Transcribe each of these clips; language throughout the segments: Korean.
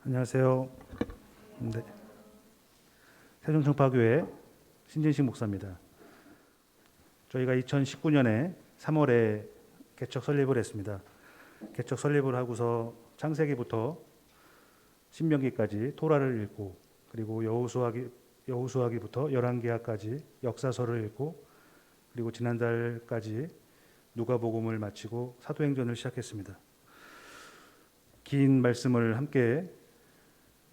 안녕하세요. 네, 세종청파교회 신진식 목사입니다. 저희가 2019년에 3월에 개척 설립을 했습니다. 개척 설립을 하고서 창세기부터 신명기까지 토라를 읽고, 그리고 여호수아기부터 열왕기하까지 역사서를 읽고, 그리고 지난달까지 누가복음을 마치고 사도행전을 시작했습니다. 긴 말씀을 함께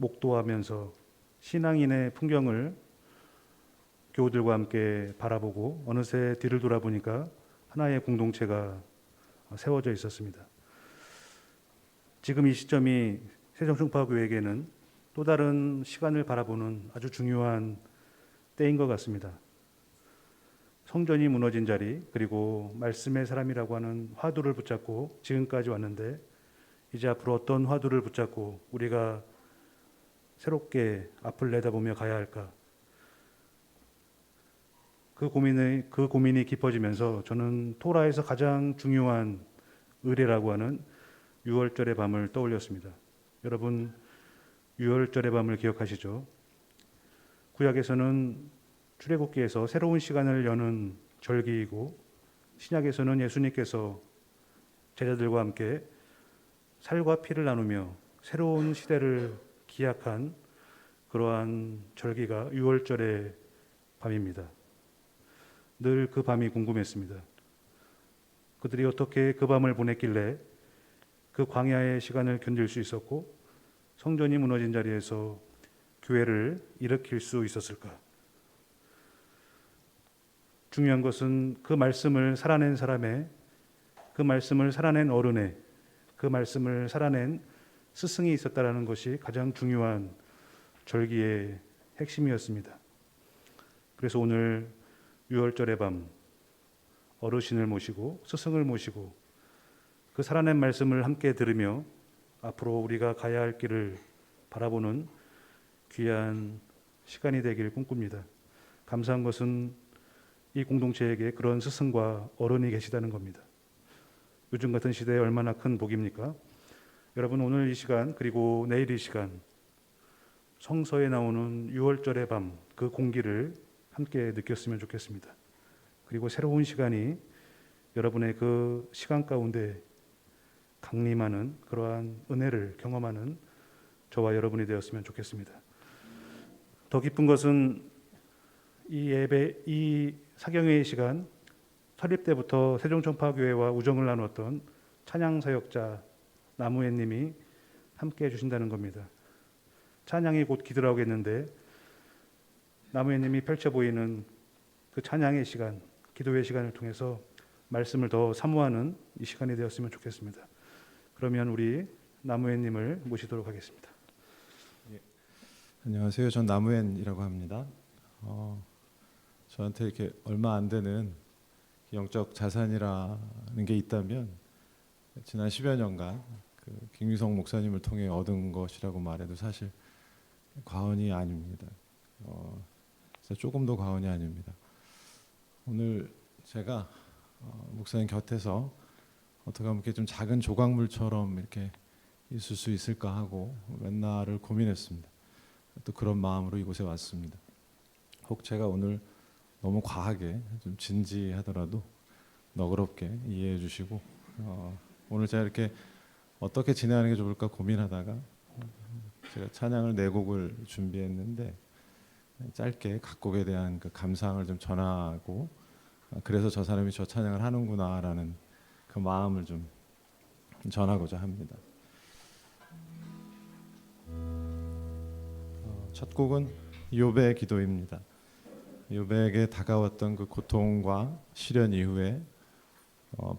목도하면서 신앙인의 풍경을 교우들과 함께 바라보고 어느새 뒤를 돌아보니까 하나의 공동체가 세워져 있었습니다. 지금 이 시점이 세종청파교회에게는 또 다른 시간을 바라보는 아주 중요한 때인 것 같습니다. 성전이 무너진 자리, 그리고 말씀의 사람이라고 하는 화두를 붙잡고 지금까지 왔는데, 이제 앞으로 어떤 화두를 붙잡고 우리가 새롭게 앞을 내다보며 가야 할까? 그 고민이 깊어지면서 저는 토라에서 가장 중요한 의례라고 하는 유월절의 밤을 떠올렸습니다. 여러분, 유월절의 밤을 기억하시죠? 구약에서는 출애굽기에서 새로운 시간을 여는 절기이고, 신약에서는 예수님께서 제자들과 함께 살과 피를 나누며 새로운 시대를 기약한 그러한 절기가 유월절의 밤입니다. 늘 그 밤이 궁금했습니다. 그들이 어떻게 그 밤을 보냈길래 그 광야의 시간을 견딜 수 있었고 성전이 무너진 자리에서 교회를 일으킬 수 있었을까? 중요한 것은 그 말씀을 살아낸 사람의, 그 말씀을 살아낸 어른의, 그 말씀을 살아낸 스승이 있었다라는 것이 가장 중요한 절기의 핵심이었습니다. 그래서 오늘 유월절의 밤, 어르신을 모시고 스승을 모시고 그 살아낸 말씀을 함께 들으며 앞으로 우리가 가야 할 길을 바라보는 귀한 시간이 되길 꿈꿉니다. 감사한 것은 이 공동체에게 그런 스승과 어른이 계시다는 겁니다. 요즘 같은 시대에 얼마나 큰 복입니까? 여러분, 오늘 이 시간, 그리고 내일 이 시간, 성서에 나오는 유월절의 밤, 그 공기를 함께 느꼈으면 좋겠습니다. 그리고 새로운 시간이 여러분의 그 시간 가운데 강림하는 그러한 은혜를 경험하는 저와 여러분이 되었으면 좋겠습니다. 더 기쁜 것은 이 사경회의 시간, 설립 때부터 세종청파교회와 우정을 나눴던 찬양사역자 나무혜님이 함께 해주신다는 겁니다. 찬양이 곧 기도라고했는데 나무혜님이 펼쳐 보이는 그 찬양의 시간, 기도의 시간을 통해서 말씀을 더 사모하는 이 시간이 되었으면 좋겠습니다. 그러면 우리 나무혜님을 모시도록 하겠습니다. 예. 안녕하세요. 전 나무엔이라고 합니다. 저한테 이렇게 얼마 안 되는 영적 자산이라는 게 있다면 지난 10여 년간 그 김유성 목사님을 통해 얻은 것이라고 말해도 사실 과언이 아닙니다. 진짜 조금도 과언이 아닙니다. 오늘 제가 목사님 곁에서 어떻게 하면 이렇게 좀 작은 조각물처럼 이렇게 있을 수 있을까 하고 몇 날을 고민했습니다. 또 그런 마음으로 이곳에 왔습니다. 혹 제가 오늘 너무 과하게 좀 진지하더라도 너그럽게 이해해 주시고 오늘 제가 이렇게 어떻게 진행하는 게 좋을까 고민하다가 제가 찬양을 4곡을 준비했는데 짧게 각 곡에 대한 그 감상을 좀 전하고 그래서 저 사람이 저 찬양을 하는구나라는 그 마음을 좀 전하고자 합니다. 첫 곡은 욥의 기도입니다. 욥에게 다가왔던 그 고통과 시련 이후에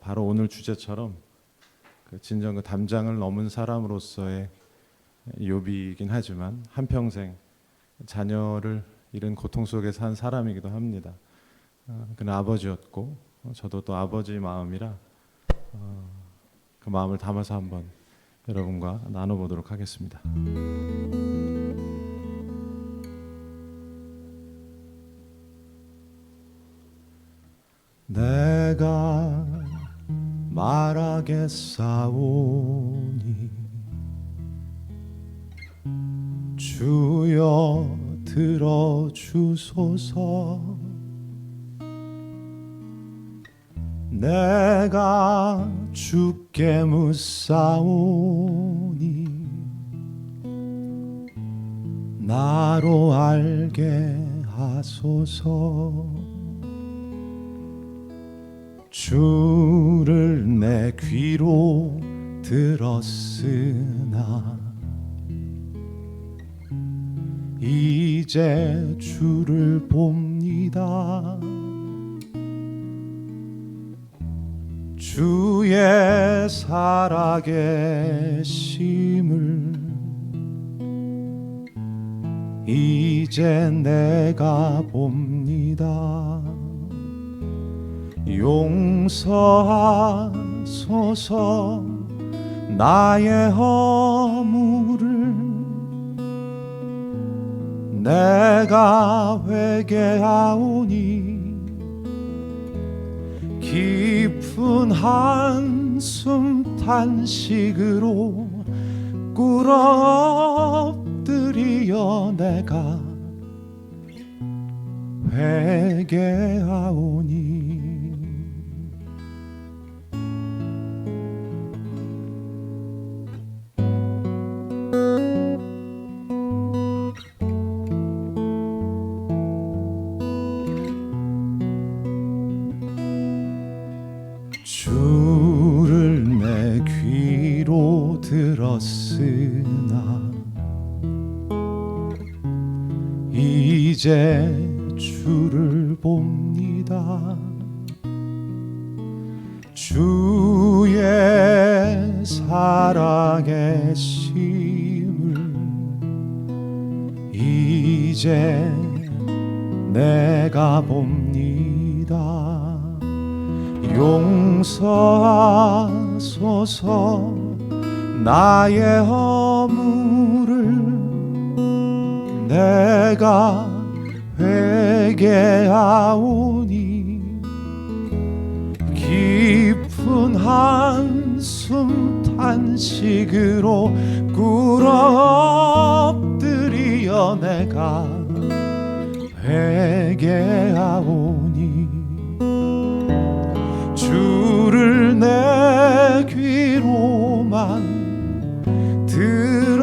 바로 오늘 주제처럼 그 진정 그 담장을 넘은 사람으로서의 욥이긴 하지만 한평생 자녀를 잃은 고통 속에 산 사람이기도 합니다. 그는 아버지였고 저도 또 아버지 마음이라 그 마음을 담아서 한번 여러분과 나눠보도록 하겠습니다. 내가 말하겠사오니 주여 들어주소서. 내가 주께 묻사오니 나로 알게 하소서. 주를 내 귀로 들었으나 이제 주를 봅니다. 주의 살아계심을 이제 내가 봅니다. 용서하소서 나의 허물을. 내가 회개하오니 깊은 한숨 탄식으로 꿇어 엎드려 내가 회개하오니. 주를 내 귀로 들었으나 이제 주를 봅니다. 주의 살아계심을 이제 내가 봅니다. 용서하소서 나의 허물을. 내가 회개하오니 깊은 한숨 탄식으로 꿇어 엎드려 내가 회개하오니. 주를 내 귀로만 들었으나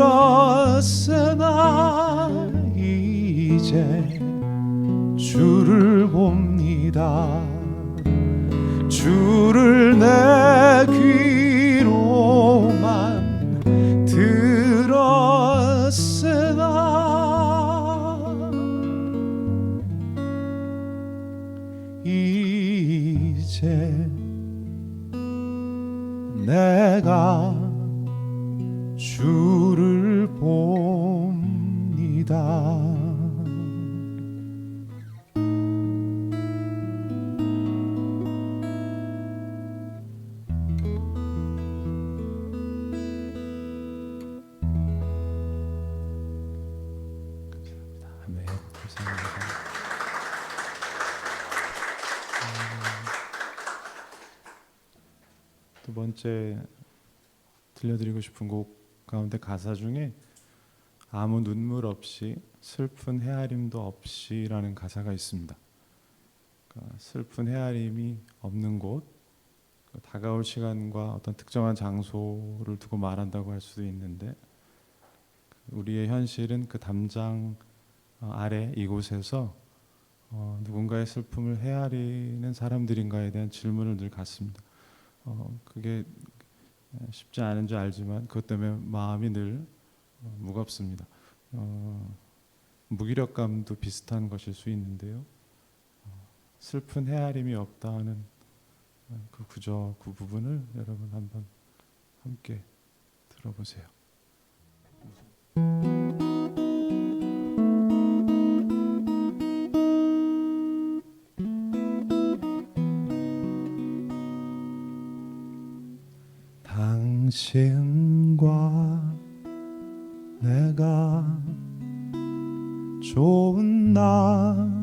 이제 주를 봅니다. 주를 내 귀로만 들었으나 이제 내가 주를 봅니다. 아멘. 감사합니다. 두 번째 들려드리고 싶은 곡 가운데 가사 중에 아무 눈물 없이 슬픈 헤아림도 없이라는 가사가 있습니다. 그러니까 슬픈 헤아림이 없는 곳, 다가올 시간과 어떤 특정한 장소를 두고 말한다고 할 수도 있는데 우리의 현실은 그 담장 아래 이곳에서 누군가의 슬픔을 헤아리는 사람들인가에 대한 질문을 늘 갖습니다. 그게 쉽지 않은 줄 알지만 그것 때문에 마음이 늘 무겁습니다. 무기력감도 비슷한 것일 수 있는데요. 슬픈 헤아림이 없다는 그 구절, 그 부분을 여러분 한번 함께 들어보세요. 당신과 내가 좋은 나라에서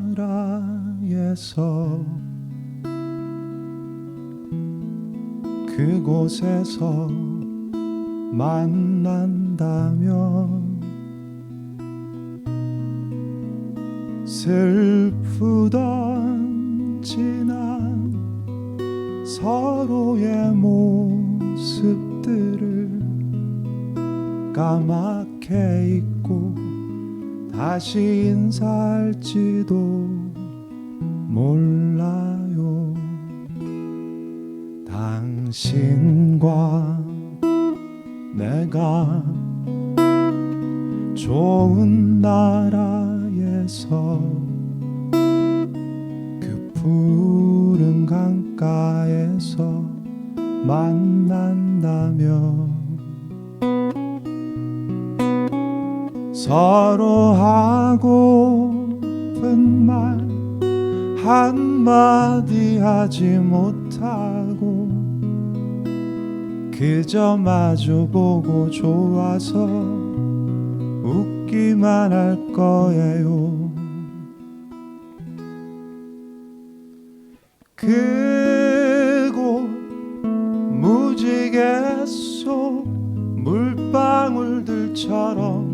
그곳에서 만난다면 슬프던 지난 서로의 모습들을 까맣게 잊고 다시 인사할지도 몰라요. 당신과 내가 좋은 나라에서 그 푸른 강가에서 만난다면 서로 하고픈 말 한마디 하지 못하고 그저 마주보고 좋아서 웃기만 할 거예요. 그곳 무지개 속 물방울들처럼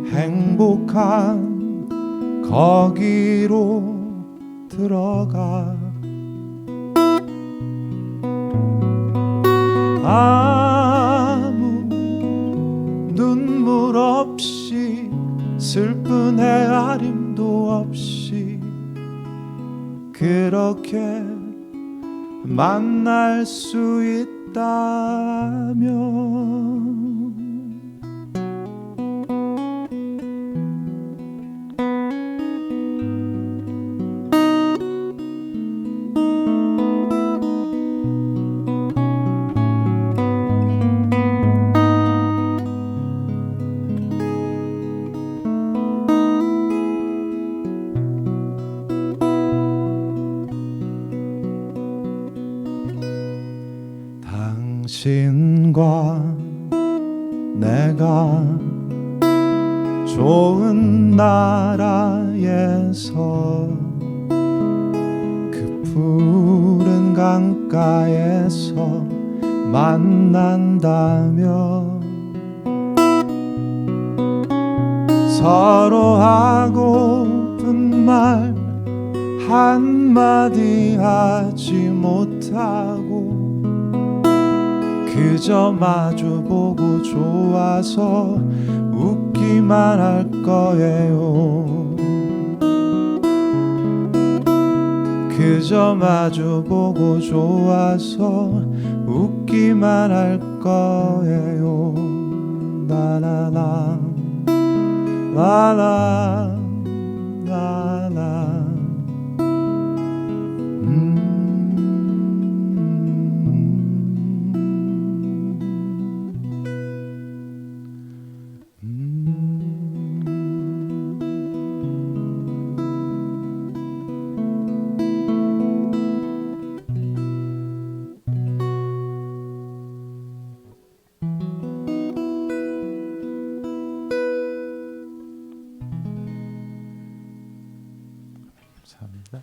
행복한 거기로 들어가 아무 눈물 없이 슬픈 헤아림도 없이 그렇게 만날 수 있다면 당신과 내가 좋은 나라에서 그 푸른 강가에서 만난다면 서로 하고픈 말 한마디 하지 못하고 그저 마주보고 좋아서 웃기만 할 거예요. 그저 마주보고 좋아서 웃기만 할 거예요. 라라라 라라 라라 감사합니다.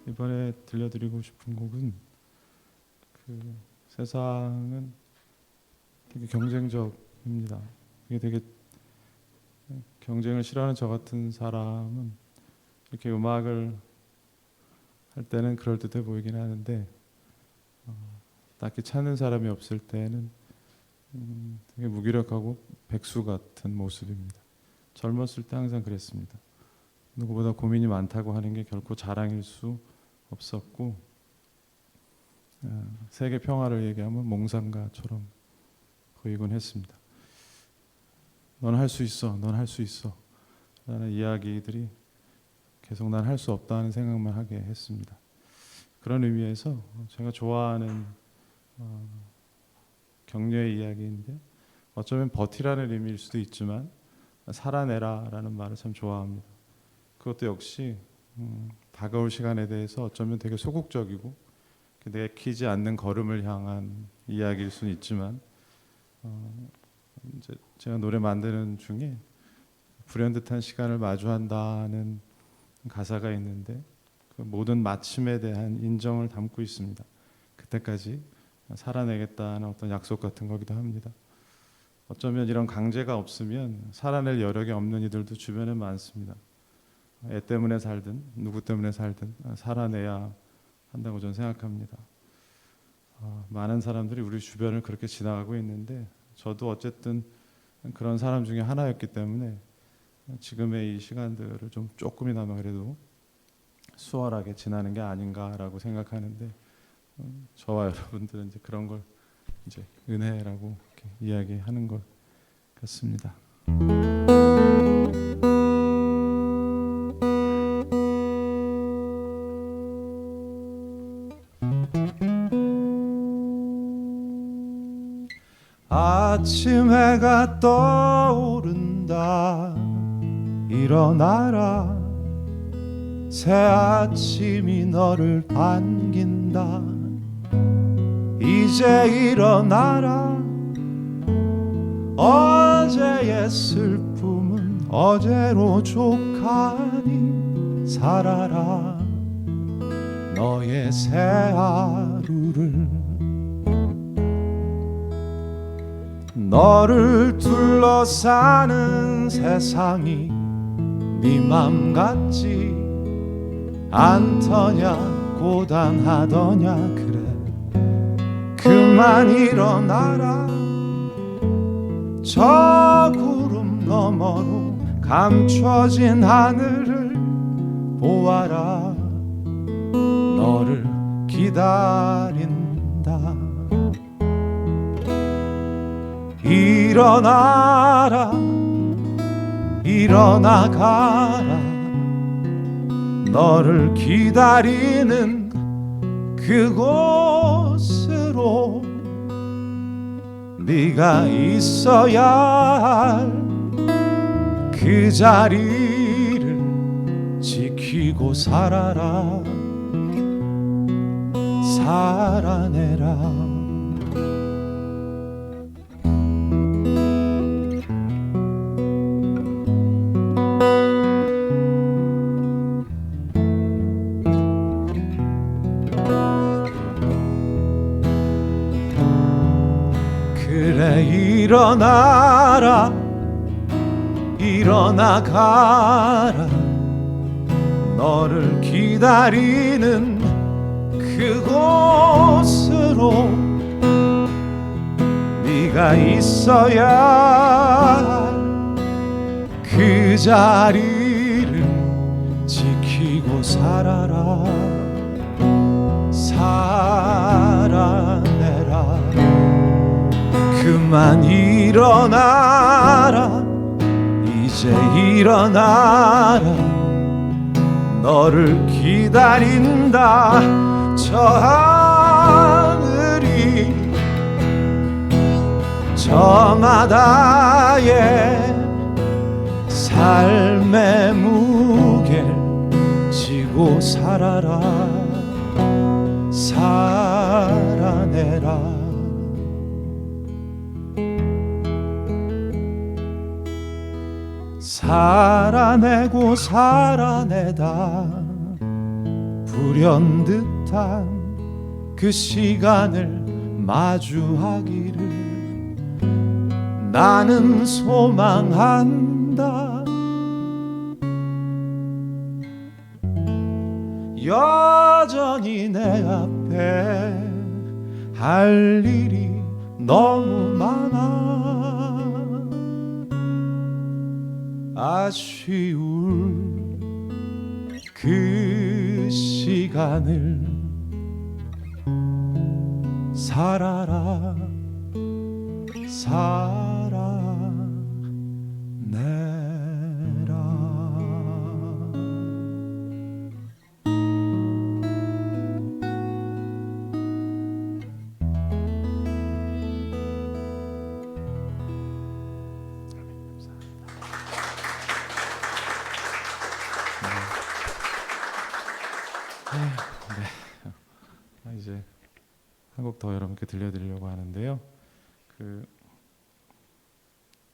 이번에 들려드리고 싶은 곡은 그 세상은 되게 경쟁적입니다. 이게 되게 경쟁을 싫어하는 저 같은 사람은 이렇게 음악을 할 때는 그럴듯해 보이긴 하는데 딱히 찾는 사람이 없을 때는 되게 무기력하고 백수 같은 모습입니다. 젊었을 때 항상 그랬습니다. 누구보다 고민이 많다고 하는 게 결코 자랑일 수 없었고 세계 평화를 얘기하면 몽상가처럼 보이곤 했습니다. 넌 할 수 있어, 넌 할 수 있어 라는 이야기들이 계속 난 할 수 없다는 생각만 하게 했습니다. 그런 의미에서 제가 좋아하는 격려의 이야기인데 어쩌면 버티라는 의미일 수도 있지만 살아내라라는 말을 참 좋아합니다. 그것도 역시 다가올 시간에 대해서 어쩌면 되게 소극적이고 내키지 않는 걸음을 향한 이야기일 수는 있지만 이제 제가 노래 만드는 중에 불현듯한 시간을 마주한다는 가사가 있는데 그 모든 마침에 대한 인정을 담고 있습니다. 그때까지 살아내겠다는 어떤 약속 같은 거기도 합니다. 어쩌면 이런 강제가 없으면 살아낼 여력이 없는 이들도 주변에 많습니다. 애 때문에 살든 누구 때문에 살든 살아내야 한다고 저는 생각합니다. 많은 사람들이 우리 주변을 그렇게 지나가고 있는데 저도 어쨌든 그런 사람 중에 하나였기 때문에 지금의 이 시간들을 좀 조금이나마 그래도 수월하게 지나는 게 아닌가라고 생각하는데 저와 여러분들은 이제 그런 걸 이제 은혜라고 이렇게 이야기하는 것 같습니다. 아침 해가 떠오른다. 일어나라. 새 아침이 너를 반긴다. 이제 일어나라. 어제의 슬픔은 어제로 족하니 살아라. 너의 새 하루를 너를 둘러싸는 세상이 네 맘 같지 않더냐 고단하더냐 그래 그만 일어나라. 저 구름 너머로 감춰진 하늘을 보아라. 너를 기다린다. 일어나라. 일어나가라. 너를 기다리는 그곳으로 네가 있어야 할 그 자리를 지키고 살아라. 살아내라. 그래 일어나라. 일어나가라. 너를 기다리는 그곳으로 네가 있어야 할 그 자리를 지키고 살아라. 살아내라. 그만 일어나라. 이제 일어나라. 너를 기다린다. 저 하늘이 저 바다에 삶의 무게를 지고 살아라. 살아내라. 살아내고 살아내다 불현듯한 그 시간을 마주하기를 나는 소망한다. 여전히 내 앞에 할 일이 너무 많아. 아쉬울 그 시간을 살아라. 살아내라. 이제 한 곡 더 여러분께 들려드리려고 하는데요. 그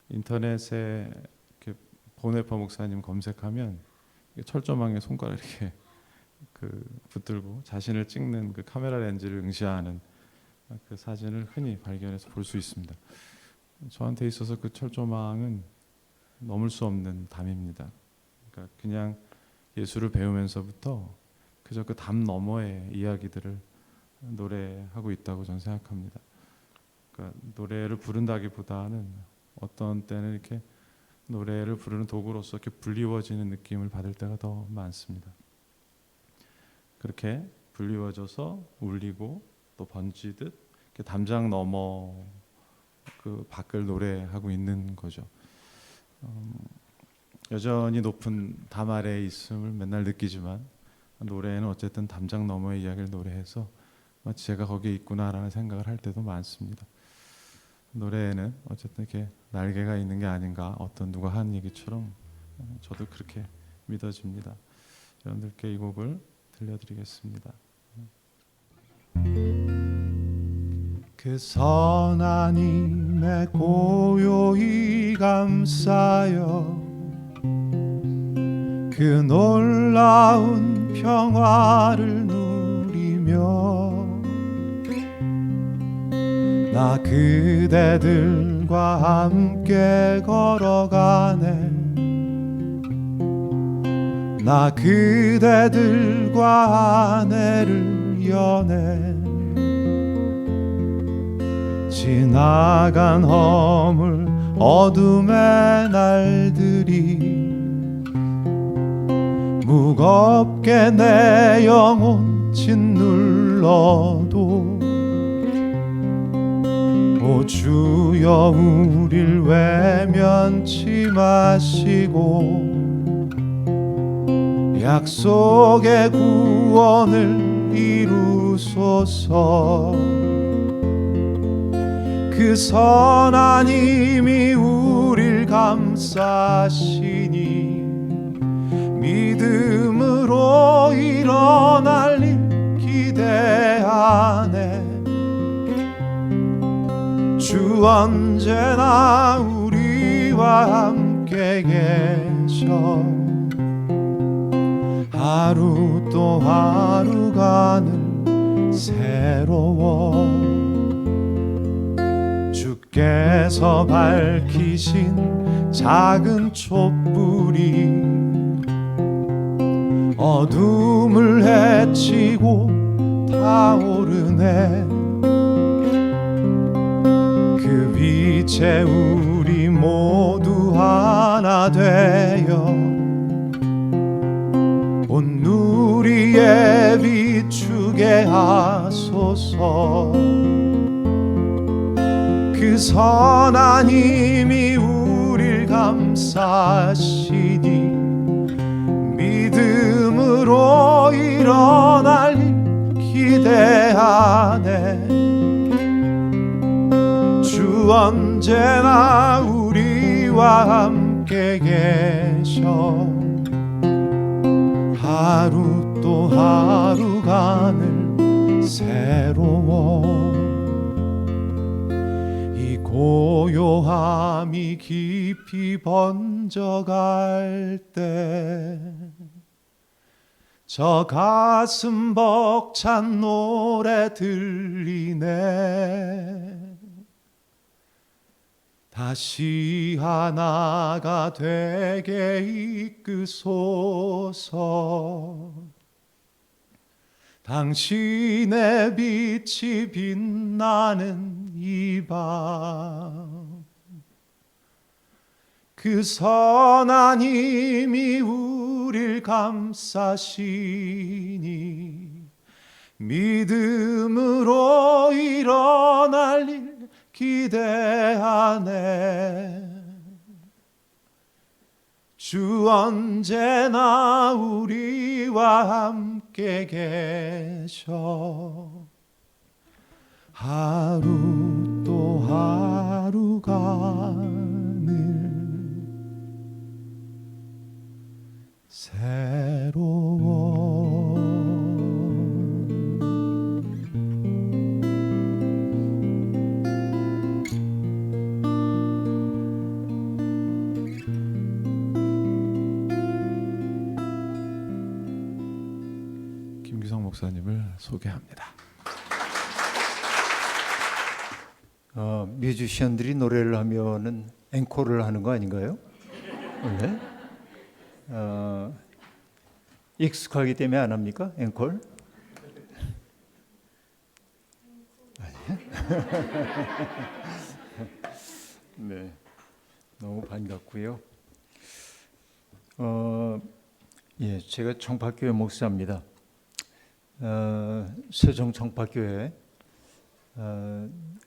인터넷에 이렇게 보네퍼 목사님 검색하면 철조망에 손가락 이렇게 그 붙들고 자신을 찍는 그 카메라 렌즈를 응시하는 그 사진을 흔히 발견해서 볼 수 있습니다. 저한테 있어서 그 철조망은 넘을 수 없는 담입니다. 그러니까 그냥 예수를 배우면서부터 그저 그 담 너머의 이야기들을 노래하고 있다고 저는 생각합니다. 그러니까 노래를 부른다기보다는 어떤 때는 이렇게 노래를 부르는 도구로서 이렇게 불리워지는 느낌을 받을 때가 더 많습니다. 그렇게 불리워져서 울리고 또 번지듯 이렇게 담장 너머 그 밖을 노래하고 있는 거죠. 여전히 높은 담 아래에 있음을 맨날 느끼지만 노래에는 어쨌든 담장 너머의 이야기를 노래해서 마치 제가 거기에 있구나라는 생각을 할 때도 많습니다. 노래에는 어쨌든 이렇게 날개가 있는 게 아닌가, 어떤 누가 한 얘기처럼 저도 그렇게 믿어집니다. 여러분들께 이 곡을 들려드리겠습니다. 그 선한 힘에 고요히 감싸여 그 놀라운 평화를 누리며 나 그대들과 함께 걸어가네. 나 그대들과 아내를 여네. 지나간 허물 어둠의 날들이 무겁게 내 영혼 짓눌러도 오 주여 우릴 외면치 마시고 약속의 구원을 이루소서. 그 선한 힘이 우릴 감싸시니 믿음으로 일어날 일 기대하네. 주 언제나 우리와 함께 계셔. 하루 또 하루가 늘 새로워. 주께서 밝히신 작은 촛불이 어둠을 헤치고 타오르네. 그 빛에 우리 모두 하나 되어 온 누리에 비추게 하소서. 그 선한 힘이 우릴 감싸시니 믿음으로 일어날 일 기대하네. 주 언제나 우리와 함께 계셔. 하루 또 하루가 늘 새로워. 이 고요함이 깊이 번져갈 때 저 가슴 벅찬 노래 들리네. 다시 하나가 되게 이끄소서. 당신의 빛이 빛나는 이 밤 그 선한 힘이 우릴 감싸시니 믿음으로 일어날 일 기대하네. 주 언제나 우리와 함께 계셔. 하루 또 하루가 늘 새로워. 김규성 목사님을 소개합니다. 뮤지션들이 노래를 하면은 앵콜을 하는 거 아닌가요? 원래? 익숙하기 때문에 안 합니까? 앵콜? 네, 너무 반갑고요. 예, 제가 청파교회 목사입니다. 세종 청파교회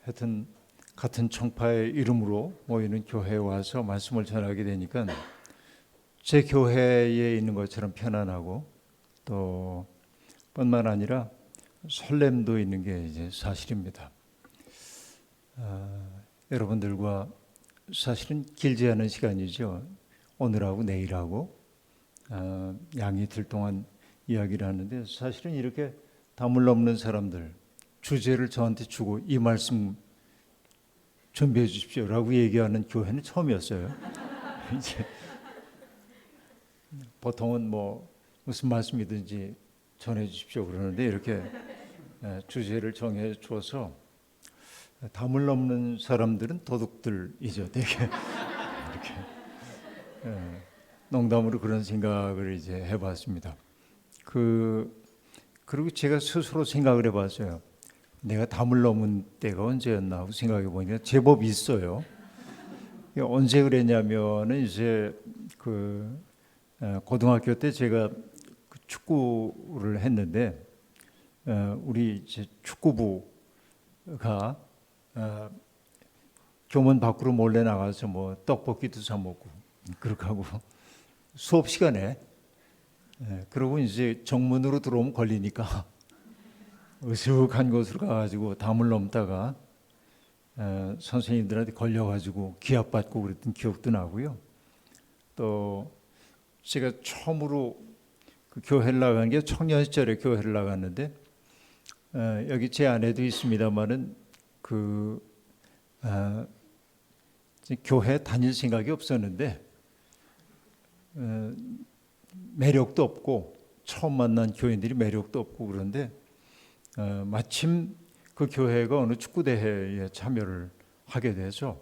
하여튼 같은 청파의 이름으로 모이는 교회에 와서 말씀을 전하게 되니까 제 교회에 있는 것처럼 편안하고 또 뿐만 아니라 설렘도 있는 게 이제 사실입니다. 여러분들과 사실은 길지 않은 시간이죠. 오늘하고 내일하고 양이 들 동안 이야기를 하는데 사실은 이렇게 담을 넘는 사람들 주제를 저한테 주고 이 말씀 준비해 주십시오라고 얘기하는 교회는 처음이었어요. 이제 보통은 뭐 무슨 말씀이든지 전해 주십시오 그러는데 이렇게 주제를 정해 줘서 담을 넘는 사람들은 도둑들이죠. 되게 이렇게 농담으로 그런 생각을 이제 해봤습니다. 그리고 제가 스스로 생각을 해봤어요. 내가 담을 넘은 때가 언제였나 하고 생각해 보니까 제법 있어요. 언제 그랬냐면은 이제 고등학교 때 제가 축구를 했는데 우리 이제 축구부가 교문 밖으로 몰래 나가서 뭐 떡볶이도 사 먹고 그렇게 하고 수업 시간에 그러고 이제 정문으로 들어오면 걸리니까 으슥한 곳으로 가가지고 담을 넘다가 선생님들한테 걸려가지고 기합받고 그랬던 기억도 나고요. 또 제가 처음으로 그 교회를 나간 게 청년 시절에 교회를 나갔는데 여기 제 아내도 있습니다만은 교회 다닐 생각이 없었는데 매력도 없고 처음 만난 교인들이 매력도 없고 그런데 마침 그 교회가 어느 축구 대회에 참여를 하게 돼서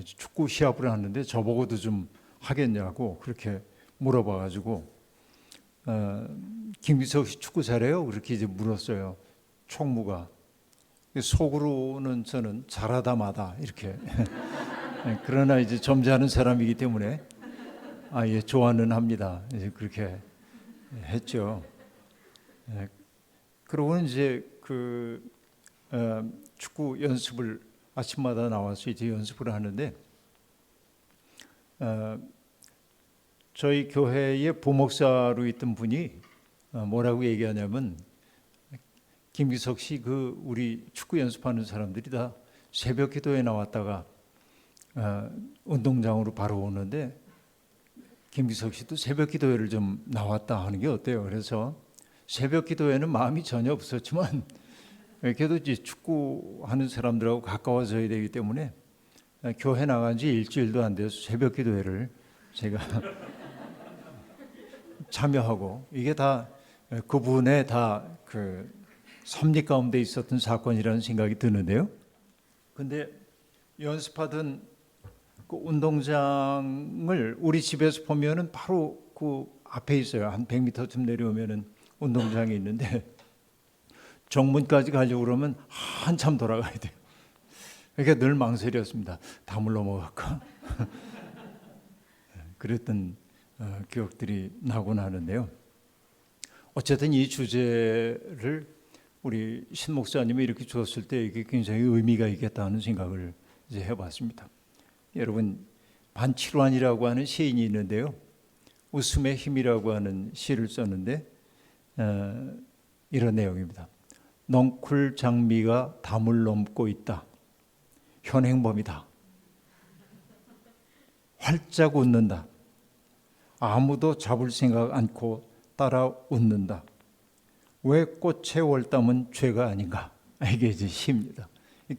축구 시합을 하는데 저보고도 좀 하겠냐고 그렇게 물어봐가지고 김기석 씨 축구 잘해요? 그렇게 이제 물었어요. 총무가. 속으로는 저는 잘하다 마다 이렇게 그러나 이제 점잖은 사람이기 때문에 예, 좋아는 합니다. 이제 그렇게 했죠. 그러고는 이제 축구 연습을 아침마다 나와서 이제 연습을 하는데 저희 교회의 부목사로 있던 분이 뭐라고 얘기하냐면 김기석 씨 우리 축구 연습하는 사람들이 다 새벽 기도에 나왔다가 운동장으로 바로 오는데 김기석 씨도 새벽 기도회를 좀 나왔다 하는 게 어때요? 그래서 새벽 기도회는 마음이 전혀 없었지만 그래도 이제 축구하는 사람들하고 가까워져야 되기 때문에 교회 나간 지 일주일도 안 돼서 새벽 기도회를 제가 참여하고 이게 다 그분의 다 섭리 가운데 있었던 사건이라는 생각이 드는데요. 근데 연습하던 그 운동장을 우리 집에서 보면은 바로 그 앞에 있어요. 한 100m쯤 내려오면은 운동장이 있는데 정문까지 가려고 그러면 한참 돌아가야 돼요. 그러니까 늘 망설였습니다. 담을 넘어갈까? 그랬던 기억들이 나곤 하는데요. 어쨌든 이 주제를 우리 신 목사님이 이렇게 주었을 때 이게 굉장히 의미가 있겠다는 생각을 이제 해봤습니다. 여러분 반칠환이라고 하는 시인이 있는데요. 웃음의 힘이라고 하는 시를 썼는데 이런 내용입니다. 넝쿨 장미가 담을 넘고 있다. 현행범이다. 활짝 웃는다. 아무도 잡을 생각 않고 따라 웃는다. 왜 꽃의 월담은 죄가 아닌가? 이게 이제 시입니다.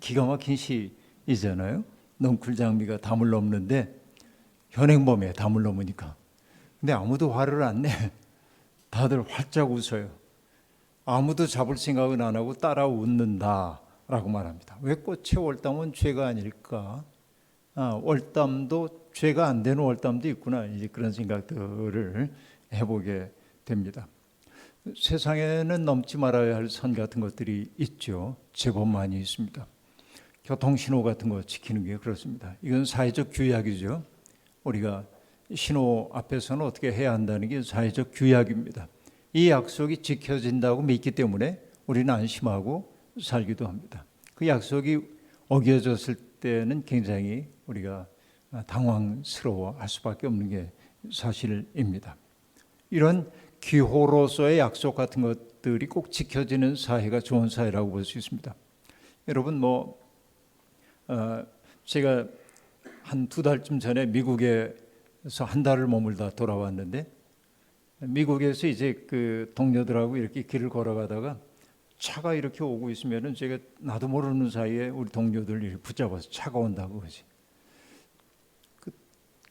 기가 막힌 시이잖아요. 넝쿨 장미가 담을 넘는데 현행범에 담을 넘으니까. 근데 아무도 화를 안 내. 다들 활짝 웃어요. 아무도 잡을 생각은 안 하고 따라 웃는다 라고 말합니다. 왜 꽃에 월담은 죄가 아닐까? 월담도 죄가 안 되는 월담도 있구나. 이제 그런 생각들을 해보게 됩니다. 세상에는 넘지 말아야 할 선 같은 것들이 있죠. 제법 많이 있습니다. 교통신호 같은 거 지키는 게 그렇습니다. 이건 사회적 규약이죠. 우리가 신호 앞에서는 어떻게 해야 한다는 게 사회적 규약입니다. 이 약속이 지켜진다고 믿기 때문에 우리는 안심하고 살기도 합니다. 그 약속이 어겨졌을 때는 굉장히 우리가 당황스러워할 수밖에 없는 게 사실입니다. 이런 기호로서의 약속 같은 것들이 꼭 지켜지는 사회가 좋은 사회라고 볼 수 있습니다. 여러분 제가 한 2달쯤 전에 미국에서 한 달을 머물다 돌아왔는데 미국에서 이제 그 동료들하고 이렇게 길을 걸어가다가 차가 이렇게 오고 있으면은 제가 나도 모르는 사이에 우리 동료들 이렇게 붙잡아서 차가 온다고 그러지.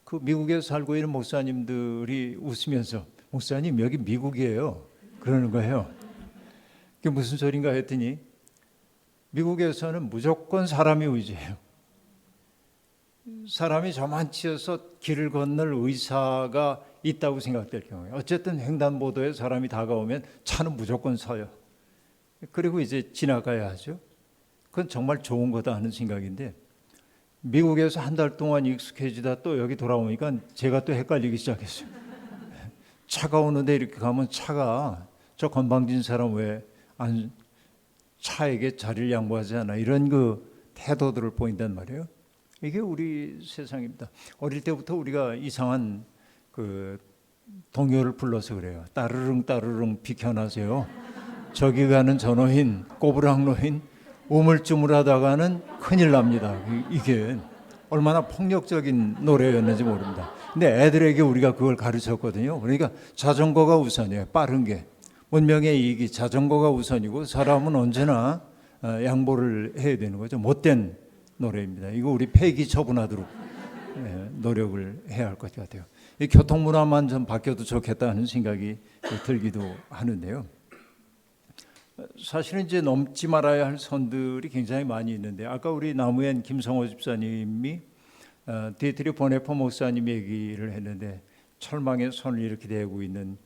그 미국에 살고 있는 목사님들이 웃으면서 목사님 여기 미국이에요 그러는 거예요. 그게 무슨 소린가 했더니 미국에서는 무조건 사람이 의지해요. 사람이 저만치어서 길을 건널 의사가 있다고 생각될 경우에 어쨌든 횡단보도에 사람이 다가오면 차는 무조건 서요. 그리고 이제 지나가야 하죠. 그건 정말 좋은 거다 하는 생각인데 미국에서 한 달 동안 익숙해지다 또 여기 돌아오니까 제가 또 헷갈리기 시작했어요. 차가 오는데 이렇게 가면 차가 저 건방진 사람 왜 안 차에게 자리를 양보하지 않아 이런 그 태도들을 보인단 말이에요. 이게 우리 세상입니다. 어릴 때부터 우리가 이상한 그 동요를 불러서 그래요. 따르릉 따르릉 비켜나세요. 저기 가는 전호인 꼬부랑노인 우물쭈물하다가는 큰일 납니다. 이게 얼마나 폭력적인 노래였는지 모릅니다. 근데 애들에게 우리가 그걸 가르쳤거든요. 그러니까 자전거가 우선이에요. 빠른 게. 문명의 이익이 자전거가 우선이고 사람은 언제나 양보를 해야 되는 거죠. 못된 노래입니다. 이거 우리 폐기 처분하도록 노력을 해야 할 것 같아요. 이 교통 문화만 좀 바뀌어도 좋겠다는 생각이 들기도 하는데요. 사실은 이제 넘지 말아야 할 선들이 굉장히 많이 있는데 아까 우리 나무엔 김성호 집사님이 디에트리 보네포 목사님 얘기를 했는데 철망에 손을 이렇게 대고 있는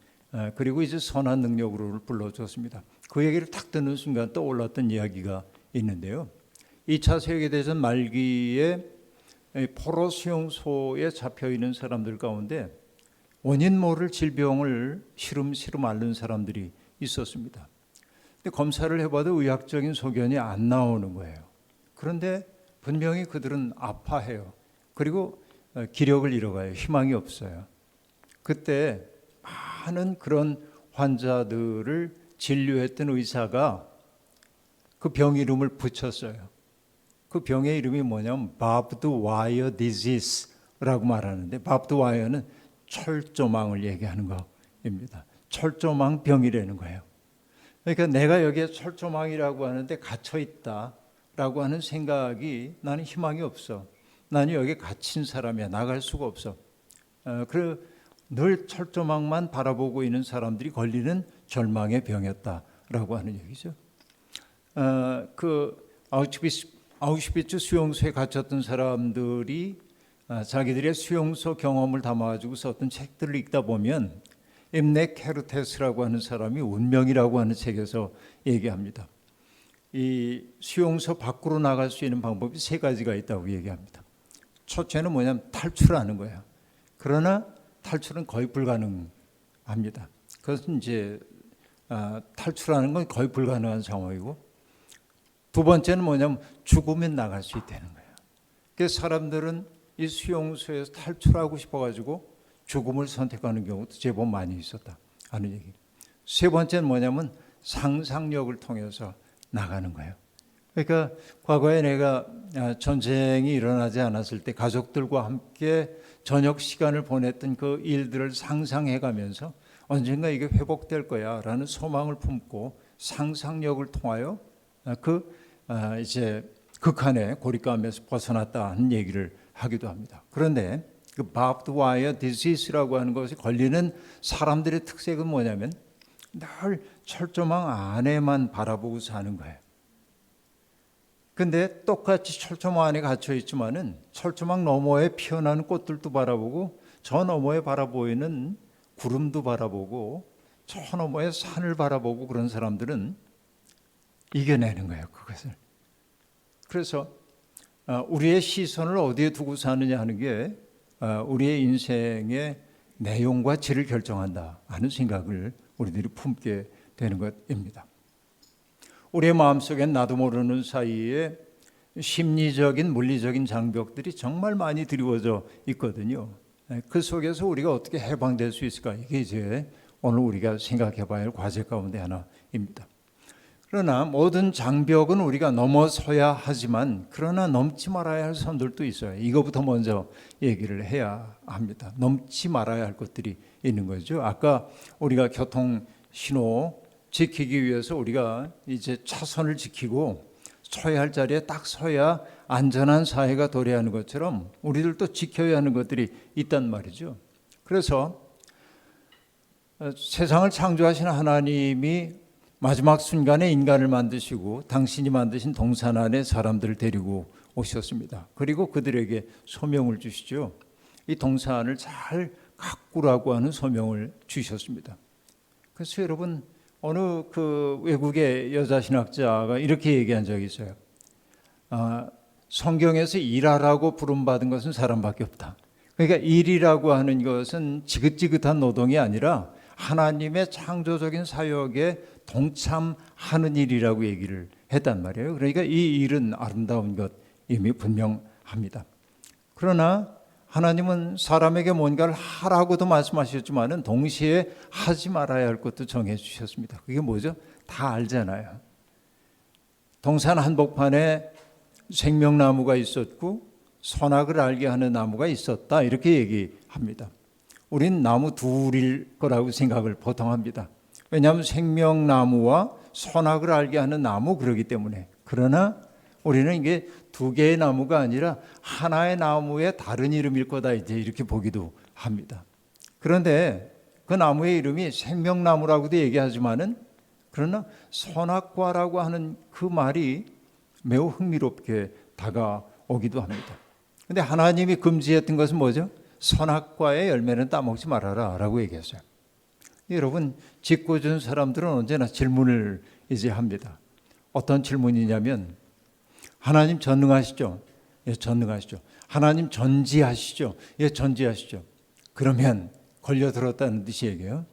그리고 이제 선한 능력으로를 불러줬습니다. 그 얘기를 딱 듣는 순간 떠올랐던 이야기가 있는데요. 2차 세계대전 말기에 포로 수용소에 잡혀있는 사람들 가운데 원인 모를 질병을 시름시름 앓는 사람들이 있었습니다. 근데 검사를 해봐도 의학적인 소견이 안 나오는 거예요. 그런데 분명히 그들은 아파해요. 그리고 기력을 잃어가요. 희망이 없어요. 그때 많은 그런 환자들을 진료했던 의사가 그 병 이름을 붙였어요. 그 병의 이름이 뭐냐면 barbed wire disease라고 말하는데 barbed wire는 철조망을 얘기하는 겁니다. 철조망 병이라는 거예요. 그러니까 내가 여기에 철조망이라고 하는데 갇혀 있다라고 하는 생각이 나는 희망이 없어. 나는 여기에 갇힌 사람이야. 나갈 수가 없어. 늘 철조망만 바라보고 있는 사람들이 걸리는 절망의 병이었다라고 하는 얘기죠. 그 아우슈비츠 수용소에 갇혔던 사람들이 자기들의 수용소 경험을 담아가지고 썼던 책들을 읽다 보면 임네 케르테스라고 하는 사람이 운명이라고 하는 책에서 얘기합니다. 이 수용소 밖으로 나갈 수 있는 방법이 3가지가 있다고 얘기합니다. 첫째는 뭐냐면 탈출하는 거예요. 그러나 탈출은 거의 불가능합니다. 그것은 이제 탈출하는 건 거의 불가능한 상황이고 두 번째는 뭐냐면 죽으면 나갈 수 있다는 거예요. 그래서 사람들은 이 수용소에서 탈출하고 싶어가지고 죽음을 선택하는 경우도 제법 많이 있었다 하는 얘기. 세 번째는 뭐냐면 상상력을 통해서 나가는 거예요. 그러니까 과거에 내가 전쟁이 일어나지 않았을 때 가족들과 함께 저녁 시간을 보냈던 그 일들을 상상해가면서 언젠가 이게 회복될 거야라는 소망을 품고 상상력을 통하여 이제 극한의 고립감에서 벗어났다는 얘기를 하기도 합니다. 그런데 그 barbed wire disease라고 하는 것이 걸리는 사람들의 특색은 뭐냐면 늘 철조망 안에만 바라보고 사는 거예요. 근데 똑같이 철조망 안에 갇혀 있지만은 철조망 너머에 피어나는 꽃들도 바라보고 저 너머에 바라보이는 구름도 바라보고 저 너머에 산을 바라보고 그런 사람들은 이겨내는 거예요, 그것을. 그래서 우리의 시선을 어디에 두고 사느냐 하는 게 우리의 인생의 내용과 질을 결정한다 하는 생각을 우리들이 품게 되는 것입니다. 우리의 마음속엔 나도 모르는 사이에 심리적인 물리적인 장벽들이 정말 많이 드리워져 있거든요. 그 속에서 우리가 어떻게 해방될 수 있을까? 이게 이제 오늘 우리가 생각해 봐야 할 과제 가운데 하나입니다. 그러나 모든 장벽은 우리가 넘어서야 하지만 그러나 넘지 말아야 할 선들도 있어요. 이거부터 먼저 얘기를 해야 합니다. 넘지 말아야 할 것들이 있는 거죠. 아까 우리가 교통 신호 지키기 위해서 우리가 이제 차선을 지키고 서야 할 자리에 딱 서야 안전한 사회가 도래하는 것처럼 우리들도 지켜야 하는 것들이 있단 말이죠. 그래서 세상을 창조하신 하나님이 마지막 순간에 인간을 만드시고 당신이 만드신 동산 안에 사람들을 데리고 오셨습니다. 그리고 그들에게 소명을 주시죠. 이 동산을 잘 가꾸라고 하는 소명을 주셨습니다. 그래서 여러분 어느 그 외국의 여자 신학자가 이렇게 얘기한 적이 있어요. 성경에서 일하라고 부름받은 것은 사람밖에 없다. 그러니까 일이라고 하는 것은 지긋지긋한 노동이 아니라 하나님의 창조적인 사역에 동참하는 일이라고 얘기를 했단 말이에요. 그러니까 이 일은 아름다운 것 이미 분명합니다. 그러나 하나님은 사람에게 뭔가를 하라고도 말씀하셨지만은 동시에 하지 말아야 할 것도 정해 주셨습니다. 그게 뭐죠? 다 알잖아요. 동산 한복판에 생명나무가 있었고 선악을 알게 하는 나무가 있었다. 이렇게 얘기합니다. 우린 나무 둘일 거라고 생각을 보통 합니다. 왜냐하면 생명나무와 선악을 알게 하는 나무 그러기 때문에. 그러나 우리는 이게 두 개의 나무가 아니라 하나의 나무의 다른 이름일 거다 이제 이렇게 보기도 합니다. 그런데 그 나무의 이름이 생명나무라고도 얘기하지만은 그러나 선악과라고 하는 그 말이 매우 흥미롭게 다가오기도 합니다. 그런데 하나님이 금지했던 것은 뭐죠? 선악과의 열매는 따먹지 말아라 라고 얘기했어요. 여러분 짓궂은 사람들은 언제나 질문을 이제 합니다. 어떤 질문이냐면 하나님 전능하시죠? 예, 전능하시죠. 하나님 전지하시죠? 예, 전지하시죠. 그러면 걸려들었다는 뜻이 얘기해요.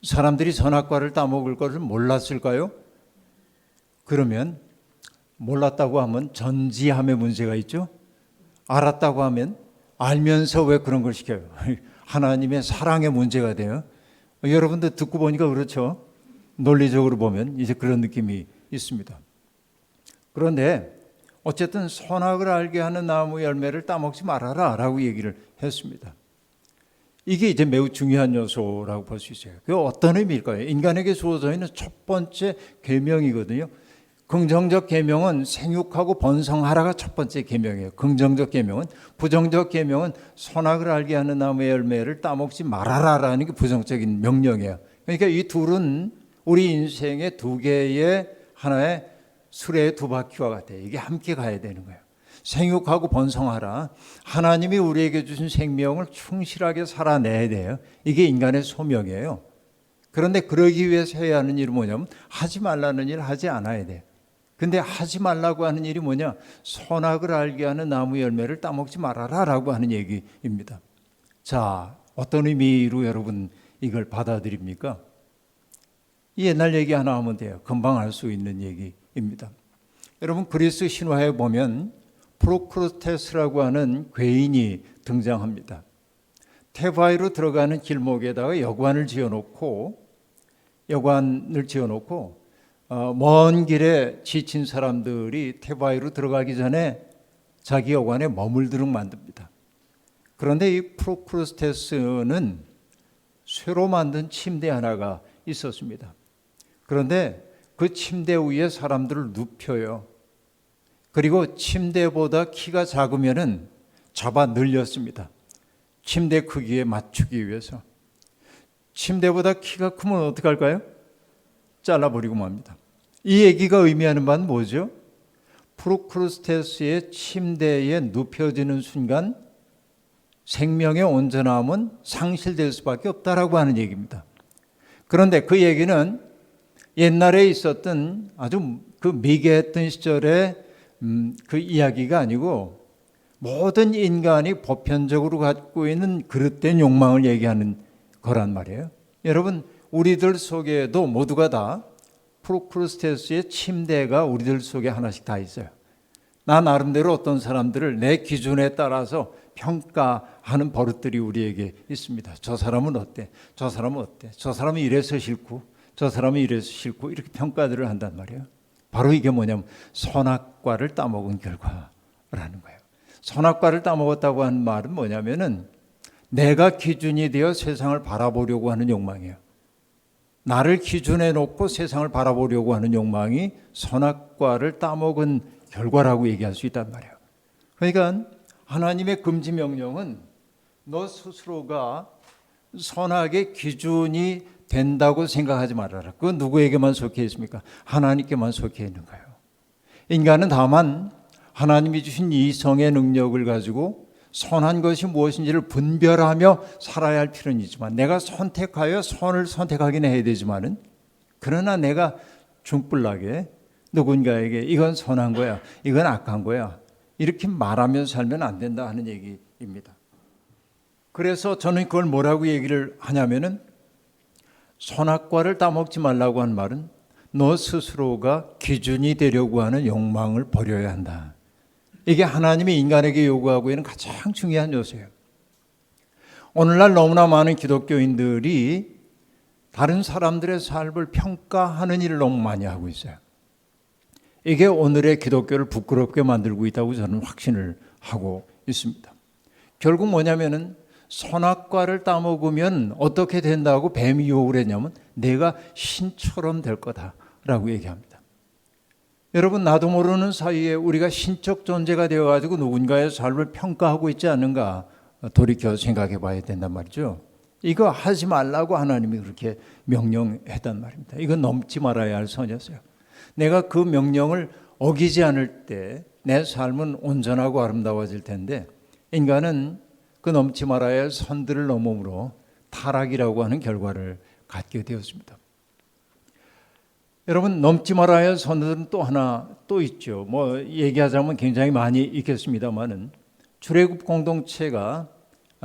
사람들이 선악과를 따먹을 것을 몰랐을까요? 그러면 몰랐다고 하면 전지함에 문제가 있죠. 알았다고 하면 알면서 왜 그런 걸 시켜요? 하나님의 사랑에 문제가 돼요. 여러분들 듣고 보니까 그렇죠. 논리적으로 보면 이제 그런 느낌이 있습니다. 그런데 어쨌든 선악을 알게 하는 나무 열매를 따먹지 말아라 라고 얘기를 했습니다. 이게 이제 매우 중요한 요소라고 볼 수 있어요. 그게 어떤 의미일까요? 인간에게 주어져 있는 첫 번째 계명이거든요. 긍정적 계명은 생육하고 번성하라가 첫 번째 계명이에요. 긍정적 계명은. 부정적 계명은 선악을 알게 하는 나무의 열매를 따먹지 말아라라는 게 부정적인 명령이에요. 그러니까 이 둘은 우리 인생의 두 개의 하나의 수레의 두 바퀴와 같아요. 이게 함께 가야 되는 거예요. 생육하고 번성하라. 하나님이 우리에게 주신 생명을 충실하게 살아내야 돼요. 이게 인간의 소명이에요. 그런데 그러기 위해서 해야 하는 일은 뭐냐면 하지 말라는 일을 하지 않아야 돼요. 근데 하지 말라고 하는 일이 뭐냐? 선악을 알게 하는 나무 열매를 따먹지 말아라 라고 하는 얘기입니다. 자, 어떤 의미로 여러분 이걸 받아들입니까? 옛날 얘기 하나 하면 돼요. 금방 알 수 있는 얘기입니다. 여러분 그리스 신화에 보면 프로크루테스라고 하는 괴인이 등장합니다. 테바이로 들어가는 길목에다가 여관을 지어놓고 먼 길에 지친 사람들이 테바이로 들어가기 전에 자기 여관에 머물도록 만듭니다. 그런데 이 프로크루테스는 쇠로 만든 침대 하나가 있었습니다. 그런데 그 침대 위에 사람들을 눕혀요. 그리고 침대보다 키가 작으면은 잡아 늘렸습니다. 침대 크기에 맞추기 위해서. 침대보다 키가 크면 어떡할까요? 잘라버리고 맙니다. 이 얘기가 의미하는 바는 뭐죠? 프루크루스테스의 침대에 눕혀지는 순간 생명의 온전함은 상실될 수밖에 없다라고 하는 얘기입니다. 그런데 그 얘기는 옛날에 있었던 아주 그 미개했던 시절의 그 이야기가 아니고 모든 인간이 보편적으로 갖고 있는 그릇된 욕망을 얘기하는 거란 말이에요. 여러분, 우리들 속에도 모두가 다 프로크루스테스의 침대가 우리들 속에 하나씩 다 있어요. 나 나름대로 어떤 사람들을 내 기준에 따라서 평가하는 버릇들이 우리에게 있습니다. 저 사람은 어때? 저 사람은 어때? 저 사람은 이래서 싫고 저 사람은 이래서 싫고 이렇게 평가들을 한단 말이에요. 바로 이게 뭐냐면 선악과를 따먹은 결과라는 거예요. 선악과를 따먹었다고 하는 말은 뭐냐면은 내가 기준이 되어 세상을 바라보려고 하는 욕망이에요. 나를 기준에 놓고 세상을 바라보려고 하는 욕망이 선악과를 따먹은 결과라고 얘기할 수 있단 말이에요. 그러니까 하나님의 금지 명령은 너 스스로가 선악의 기준이 된다고 생각하지 말아라. 그건 누구에게만 속해 있습니까? 하나님께만 속해 있는 거예요. 인간은 다만 하나님이 주신 이성의 능력을 가지고 선한 것이 무엇인지를 분별하며 살아야 할 필요는 있지만 내가 선택하여 선을 선택하긴 해야 되지만은 그러나 내가 중불나게 누군가에게 이건 선한 거야, 이건 악한 거야 이렇게 말하면서 살면 안 된다 하는 얘기입니다. 그래서 저는 그걸 뭐라고 얘기를 하냐면은 선악과를 따먹지 말라고 한 말은 너 스스로가 기준이 되려고 하는 욕망을 버려야 한다. 이게 하나님이 인간에게 요구하고 있는 가장 중요한 요소예요. 오늘날 너무나 많은 기독교인들이 다른 사람들의 삶을 평가하는 일을 너무 많이 하고 있어요. 이게 오늘의 기독교를 부끄럽게 만들고 있다고 저는 확신을 하고 있습니다. 결국 뭐냐면은 선악과를 따먹으면 어떻게 된다고 뱀이 욕을 했냐면 내가 신처럼 될 거다라고 얘기합니다. 여러분, 나도 모르는 사이에 우리가 신적 존재가 되어가지고 누군가의 삶을 평가하고 있지 않는가 돌이켜 생각해 봐야 된단 말이죠. 이거 하지 말라고 하나님이 그렇게 명령했단 말입니다. 이건 넘지 말아야 할 선이었어요. 내가 그 명령을 어기지 않을 때 내 삶은 온전하고 아름다워질 텐데 인간은 그 넘지 말아야 할 선들을 넘음으로 타락이라고 하는 결과를 갖게 되었습니다. 여러분, 넘지 말아야 할 선들은 또 하나 또 있죠. 뭐 얘기하자면 굉장히 많이 있겠습니다만은 출애굽 공동체가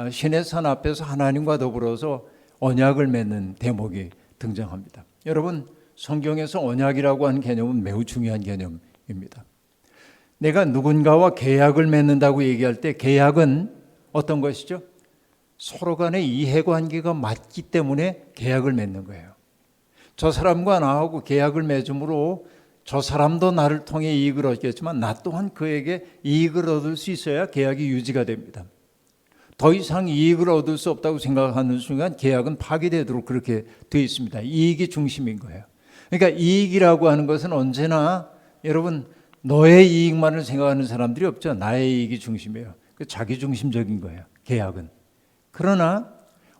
시내산 앞에서 하나님과 더불어서 언약을 맺는 대목이 등장합니다. 여러분, 성경에서 언약이라고 하는 개념은 매우 중요한 개념입니다. 내가 누군가와 계약을 맺는다고 얘기할 때 계약은 어떤 것이죠? 서로 간의 이해관계가 맞기 때문에 계약을 맺는 거예요. 저 사람과 나하고 계약을 맺음으로 저 사람도 나를 통해 이익을 얻겠지만 나 또한 그에게 이익을 얻을 수 있어야 계약이 유지가 됩니다. 더 이상 이익을 얻을 수 없다고 생각하는 순간 계약은 파기되도록 그렇게 되어 있습니다. 이익이 중심인 거예요. 그러니까 이익이라고 하는 것은 언제나 여러분 너의 이익만을 생각하는 사람들이 없죠. 나의 이익이 중심이에요. 자기 중심적인 거예요. 계약은. 그러나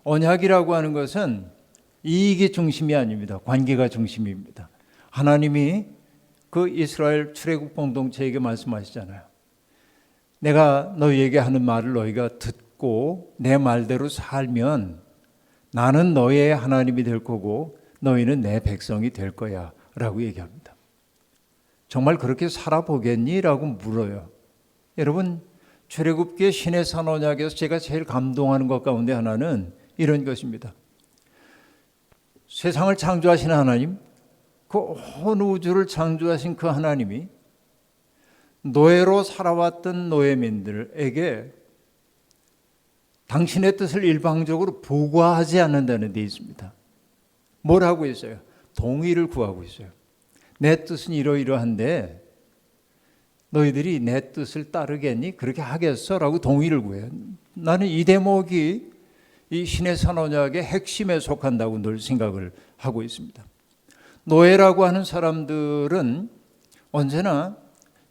언약이라고 하는 것은 이익이 중심이 아닙니다. 관계가 중심입니다. 하나님이 그 이스라엘 출애굽 공동체에게 말씀하시잖아요. 내가 너희에게 하는 말을 너희가 듣고 내 말대로 살면 나는 너희의 하나님이 될 거고 너희는 내 백성이 될 거야 라고 얘기합니다. 정말 그렇게 살아보겠니? 라고 물어요. 여러분, 출애굽기의 시내산 언약에서 제가 제일 감동하는 것 가운데 하나는 이런 것입니다. 세상을 창조하신 하나님, 그 온 우주를 창조하신 그 하나님이 노예로 살아왔던 노예민들에게 당신의 뜻을 일방적으로 부과하지 않는다는 데 있습니다. 뭘 하고 있어요? 동의를 구하고 있어요. 내 뜻은 이러이러한데 너희들이 내 뜻을 따르겠니? 그렇게 하겠어? 라고 동의를 구해요. 나는 이 대목이 이 시내산 언약의 핵심에 속한다고 늘 생각을 하고 있습니다. 노예라고 하는 사람들은 언제나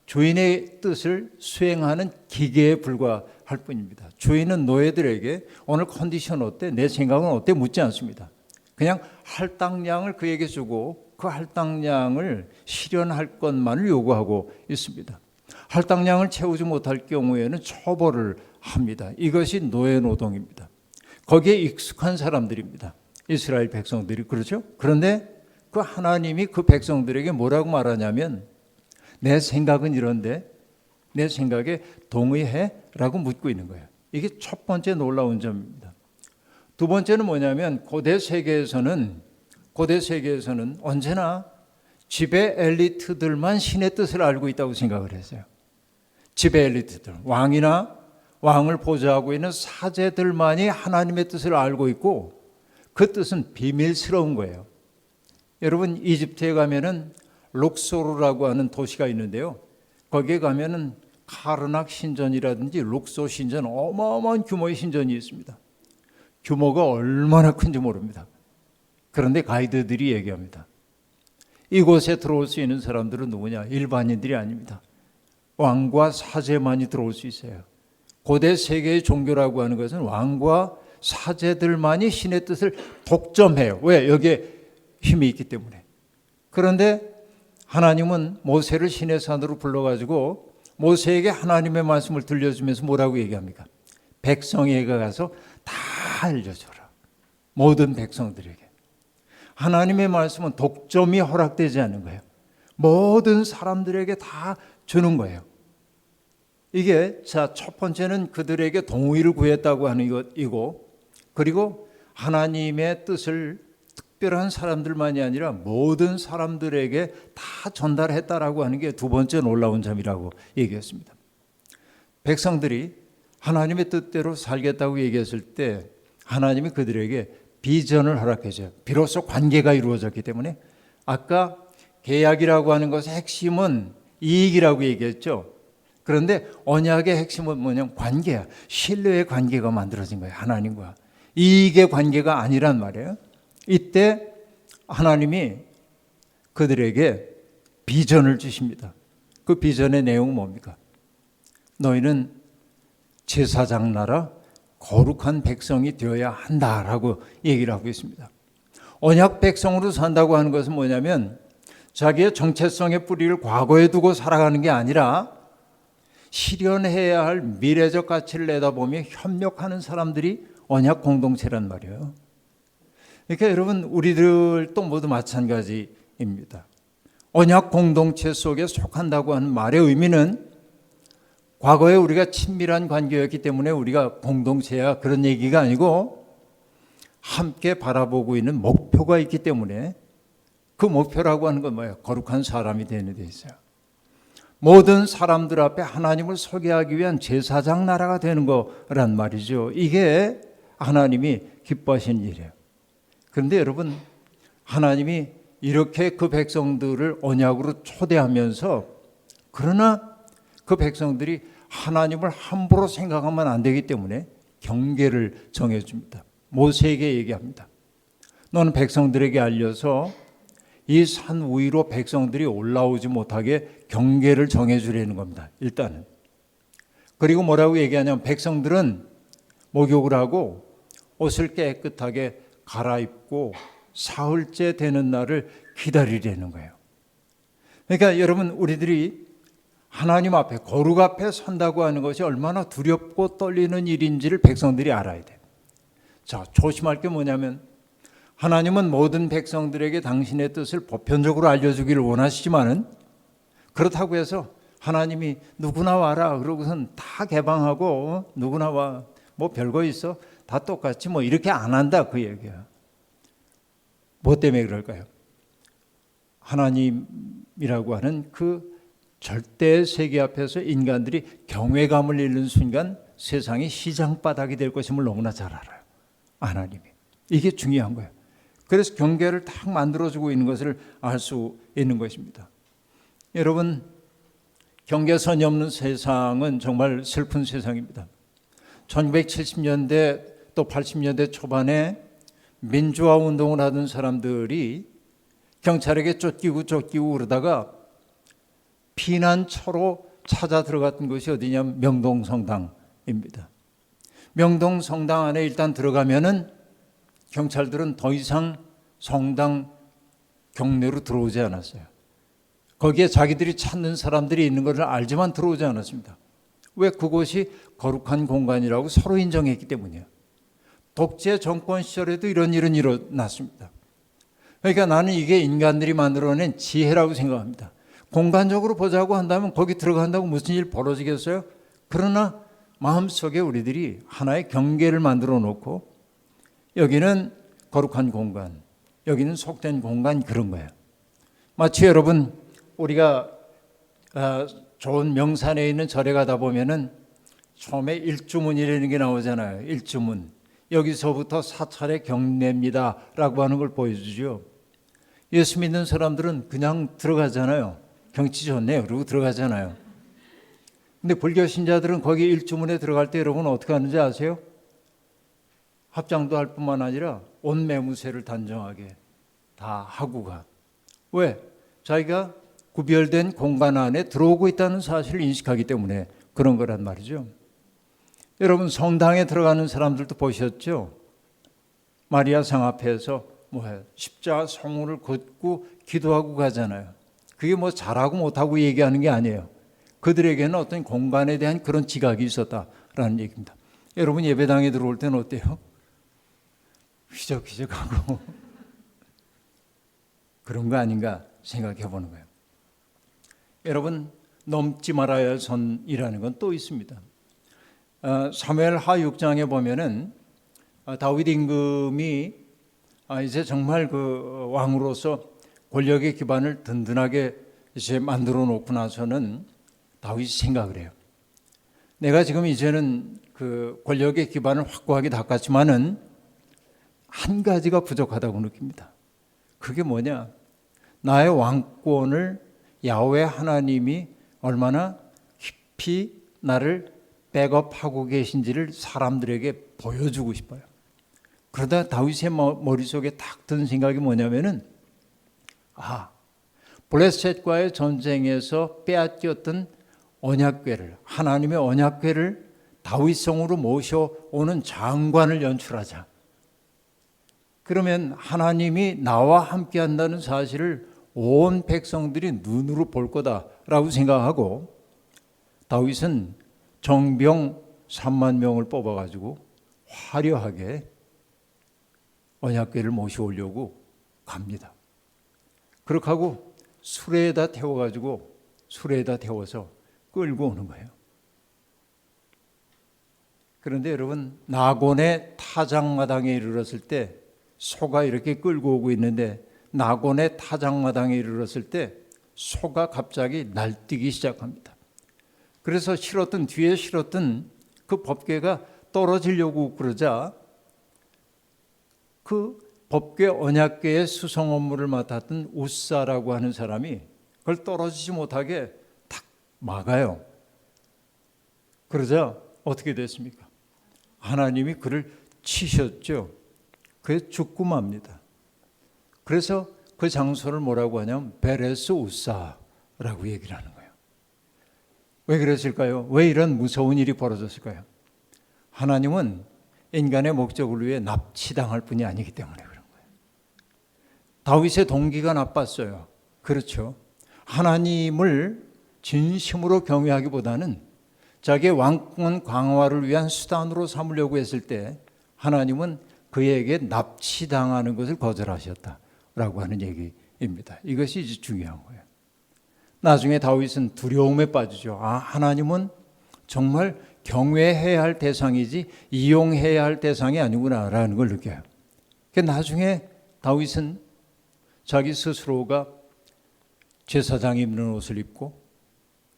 주인의 뜻을 수행하는 기계에 불과할 뿐입니다. 주인은 노예들에게 오늘 컨디션 어때? 내 생각은 어때? 묻지 않습니다. 그냥 할당량을 그에게 주고 그 할당량을 실현할 것만을 요구하고 있습니다. 할당량을 채우지 못할 경우에는 처벌을 합니다. 이것이 노예 노동입니다. 거기에 익숙한 사람들입니다. 이스라엘 백성들이. 그렇죠? 그런데 그 하나님이 그 백성들에게 뭐라고 말하냐면 내 생각은 이런데 내 생각에 동의해? 라고 묻고 있는 거예요. 이게 첫 번째 놀라운 점입니다. 두 번째는 뭐냐면 고대 세계에서는 언제나 지배 엘리트들만 신의 뜻을 알고 있다고 생각을 했어요. 지배 엘리트들, 왕이나 왕을 보좌하고 있는 사제들만이 하나님의 뜻을 알고 있고 그 뜻은 비밀스러운 거예요. 여러분 이집트에 가면은 룩소르라고 하는 도시가 있는데요. 거기에 가면은 카르낙 신전이라든지 룩소 신전, 어마어마한 규모의 신전이 있습니다. 규모가 얼마나 큰지 모릅니다. 그런데 가이드들이 얘기합니다. 이곳에 들어올 수 있는 사람들은 누구냐? 일반인들이 아닙니다. 왕과 사제만이 들어올 수 있어요. 고대 세계의 종교라고 하는 것은 왕과 사제들만이 신의 뜻을 독점해요. 왜? 여기에 힘이 있기 때문에. 그런데 하나님은 모세를 신의 산으로 불러가지고 모세에게 하나님의 말씀을 들려주면서 뭐라고 얘기합니까? 백성에게 가서 다 알려줘라. 모든 백성들에게. 하나님의 말씀은 독점이 허락되지 않는 거예요. 모든 사람들에게 다 주는 거예요. 이게 첫 번째는 그들에게 동의를 구했다고 하는 것이고, 그리고 하나님의 뜻을 특별한 사람들만이 아니라 모든 사람들에게 다 전달했다라고 하는 게 두 번째 놀라운 점이라고 얘기했습니다. 백성들이 하나님의 뜻대로 살겠다고 얘기했을 때 하나님이 그들에게 비전을 허락해 줘요. 비로소 관계가 이루어졌기 때문에. 아까 계약이라고 하는 것의 핵심은 이익이라고 얘기했죠. 그런데 언약의 핵심은 뭐냐면 관계야. 신뢰의 관계가 만들어진 거예요. 하나님과. 이익의 관계가 아니란 말이에요. 이때 하나님이 그들에게 비전을 주십니다. 그 비전의 내용은 뭡니까? 너희는 제사장 나라 거룩한 백성이 되어야 한다라고 얘기를 하고 있습니다. 언약 백성으로 산다고 하는 것은 뭐냐면 자기의 정체성의 뿌리를 과거에 두고 살아가는 게 아니라 실현해야 할 미래적 가치를 내다보며 협력하는 사람들이 언약 공동체란 말이에요. 그러니까 여러분 우리들도 모두 마찬가지입니다. 언약 공동체 속에 속한다고 하는 말의 의미는 과거에 우리가 친밀한 관계였기 때문에 우리가 공동체야 그런 얘기가 아니고 함께 바라보고 있는 목표가 있기 때문에 그 목표라고 하는 건 뭐예요? 거룩한 사람이 되는 데 있어요. 모든 사람들 앞에 하나님을 소개하기 위한 제사장 나라가 되는 거란 말이죠. 이게 하나님이 기뻐하시는 일이에요. 그런데 여러분 하나님이 이렇게 그 백성들을 언약으로 초대하면서 그러나 그 백성들이 하나님을 함부로 생각하면 안 되기 때문에 경계를 정해줍니다. 모세에게 얘기합니다. 너는 백성들에게 알려서 이 산 위로 백성들이 올라오지 못하게 경계를 정해주려는 겁니다. 일단은. 그리고 뭐라고 얘기하냐면 백성들은 목욕을 하고 옷을 깨끗하게 갈아입고 사흘째 되는 날을 기다리려는 거예요. 그러니까 여러분 우리들이 하나님 앞에 거룩 앞에 선다고 하는 것이 얼마나 두렵고 떨리는 일인지를 백성들이 알아야 돼요. 자, 조심할 게 뭐냐면 하나님은 모든 백성들에게 당신의 뜻을 보편적으로 알려주기를 원하시지만은 그렇다고 해서 하나님이 누구나 와라 그러고선 다 개방하고 누구나 와 뭐 별거 있어 다 똑같이 뭐 이렇게 안 한다 그 얘기야. 뭐 때문에 그럴까요? 하나님이라고 하는 그 절대 세계 앞에서 인간들이 경외감을 잃는 순간 세상이 시장바닥이 될 것임을 너무나 잘 알아요. 하나님이. 이게 중요한 거예요. 그래서 경계를 딱 만들어주고 있는 것을 알 수 있는 것입니다. 여러분 경계선이 없는 세상은 정말 슬픈 세상입니다. 1970년대 또 80년대 초반에 민주화 운동을 하던 사람들이 경찰에게 쫓기고 그러다가 피난처로 찾아 들어갔던 곳이 어디냐면 명동성당입니다. 명동성당 안에 일단 들어가면은 경찰들은 더 이상 성당 경내로 들어오지 않았어요. 거기에 자기들이 찾는 사람들이 있는 것을 알지만 들어오지 않았습니다. 왜? 그곳이 거룩한 공간이라고 서로 인정했기 때문이에요. 독재 정권 시절에도 이런 일은 일어났습니다. 그러니까 나는 이게 인간들이 만들어낸 지혜라고 생각합니다. 공간적으로 보자고 한다면 거기 들어간다고 무슨 일 벌어지겠어요? 그러나 마음속에 우리들이 하나의 경계를 만들어 놓고 여기는 거룩한 공간, 여기는 속된 공간, 그런 거예요. 마치 여러분 우리가 좋은 명산에 있는 절에 가다 보면은 처음에 일주문이라는 게 나오잖아요. 일주문. 여기서부터 사찰의 경례입니다 라고 하는 걸 보여주죠. 예수 믿는 사람들은 그냥 들어가잖아요. 경치 좋네요. 그리고 들어가잖아요. 근데 불교 신자들은 거기 일주문에 들어갈 때 여러분 어떻게 하는지 아세요? 합장도 할 뿐만 아니라 옷 매무새를 단정하게 다 하고 가. 왜? 자기가 구별된 공간 안에 들어오고 있다는 사실을 인식하기 때문에 그런 거란 말이죠. 여러분 성당에 들어가는 사람들도 보셨죠? 마리아상 앞에서 십자가 성호를 걷고 기도하고 가잖아요. 그게 잘하고 못하고 얘기하는 게 아니에요. 그들에게는 어떤 공간에 대한 그런 지각이 있었다라는 얘기입니다. 여러분 예배당에 들어올 때는 어때요? 휘적휘적하고 그런 거 아닌가 생각해 보는 거예요. 여러분 넘지 말아야 할 선이라는 건 또 있습니다. 사무엘하 6장에 보면은 다윗 임금이 이제 정말 그 왕으로서 권력의 기반을 든든하게 이제 만들어 놓고 나서는 다윗이 생각을 해요. 내가 지금 이제는 그 권력의 기반을 확고하게 닦았지만은 한 가지가 부족하다고 느낍니다. 그게 뭐냐? 나의 왕권을 야훼 하나님이 얼마나 깊이 나를 백업하고 계신지를 사람들에게 보여주고 싶어요. 그러다 다윗의 머릿속에 딱 든 생각이 뭐냐면은 블레셋과의 전쟁에서 빼앗겼던 언약궤를, 하나님의 언약궤를 다윗성으로 모셔오는 장관을 연출하자. 그러면 하나님이 나와 함께 한다는 사실을 온 백성들이 눈으로 볼 거다라고 생각하고 다윗은 정병 3만 명을 뽑아가지고 화려하게 언약궤를 모셔오려고 갑니다. 그렇게 하고 수레에다 태워서 끌고 오는 거예요. 그런데 여러분 나곤의 타작마당에 이르렀을 때 소가 이렇게 끌고 오고 있는데 나곤의 타작마당에 이르렀을 때 소가 갑자기 날뛰기 시작합니다. 그래서 뒤에 실었던 그 법궤가 떨어지려고 그러자 그 법궤 언약궤의 수송 업무를 맡았던 우사라고 하는 사람이 그걸 떨어지지 못하게 탁 막아요. 그러자 어떻게 됐습니까? 하나님이 그를 치셨죠. 그게 죽고 맙니다. 그래서 그 장소를 뭐라고 하냐면 베레스 우사라고 얘기를 하는 거예요. 왜 그랬을까요? 왜 이런 무서운 일이 벌어졌을까요? 하나님은 인간의 목적을 위해 납치당할 뿐이 아니기 때문에 그런 거예요. 다윗의 동기가 나빴어요. 그렇죠. 하나님을 진심으로 경외하기보다는 자기의 왕권 강화를 위한 수단으로 삼으려고 했을 때 하나님은 그에게 납치당하는 것을 거절하셨다라고 하는 얘기입니다. 이것이 이제 중요한 거예요. 나중에 다윗은 두려움에 빠지죠. 하나님은 정말 경외해야 할 대상이지 이용해야 할 대상이 아니구나라는 걸 느껴요. 나중에 다윗은 자기 스스로가 제사장이 입는 옷을 입고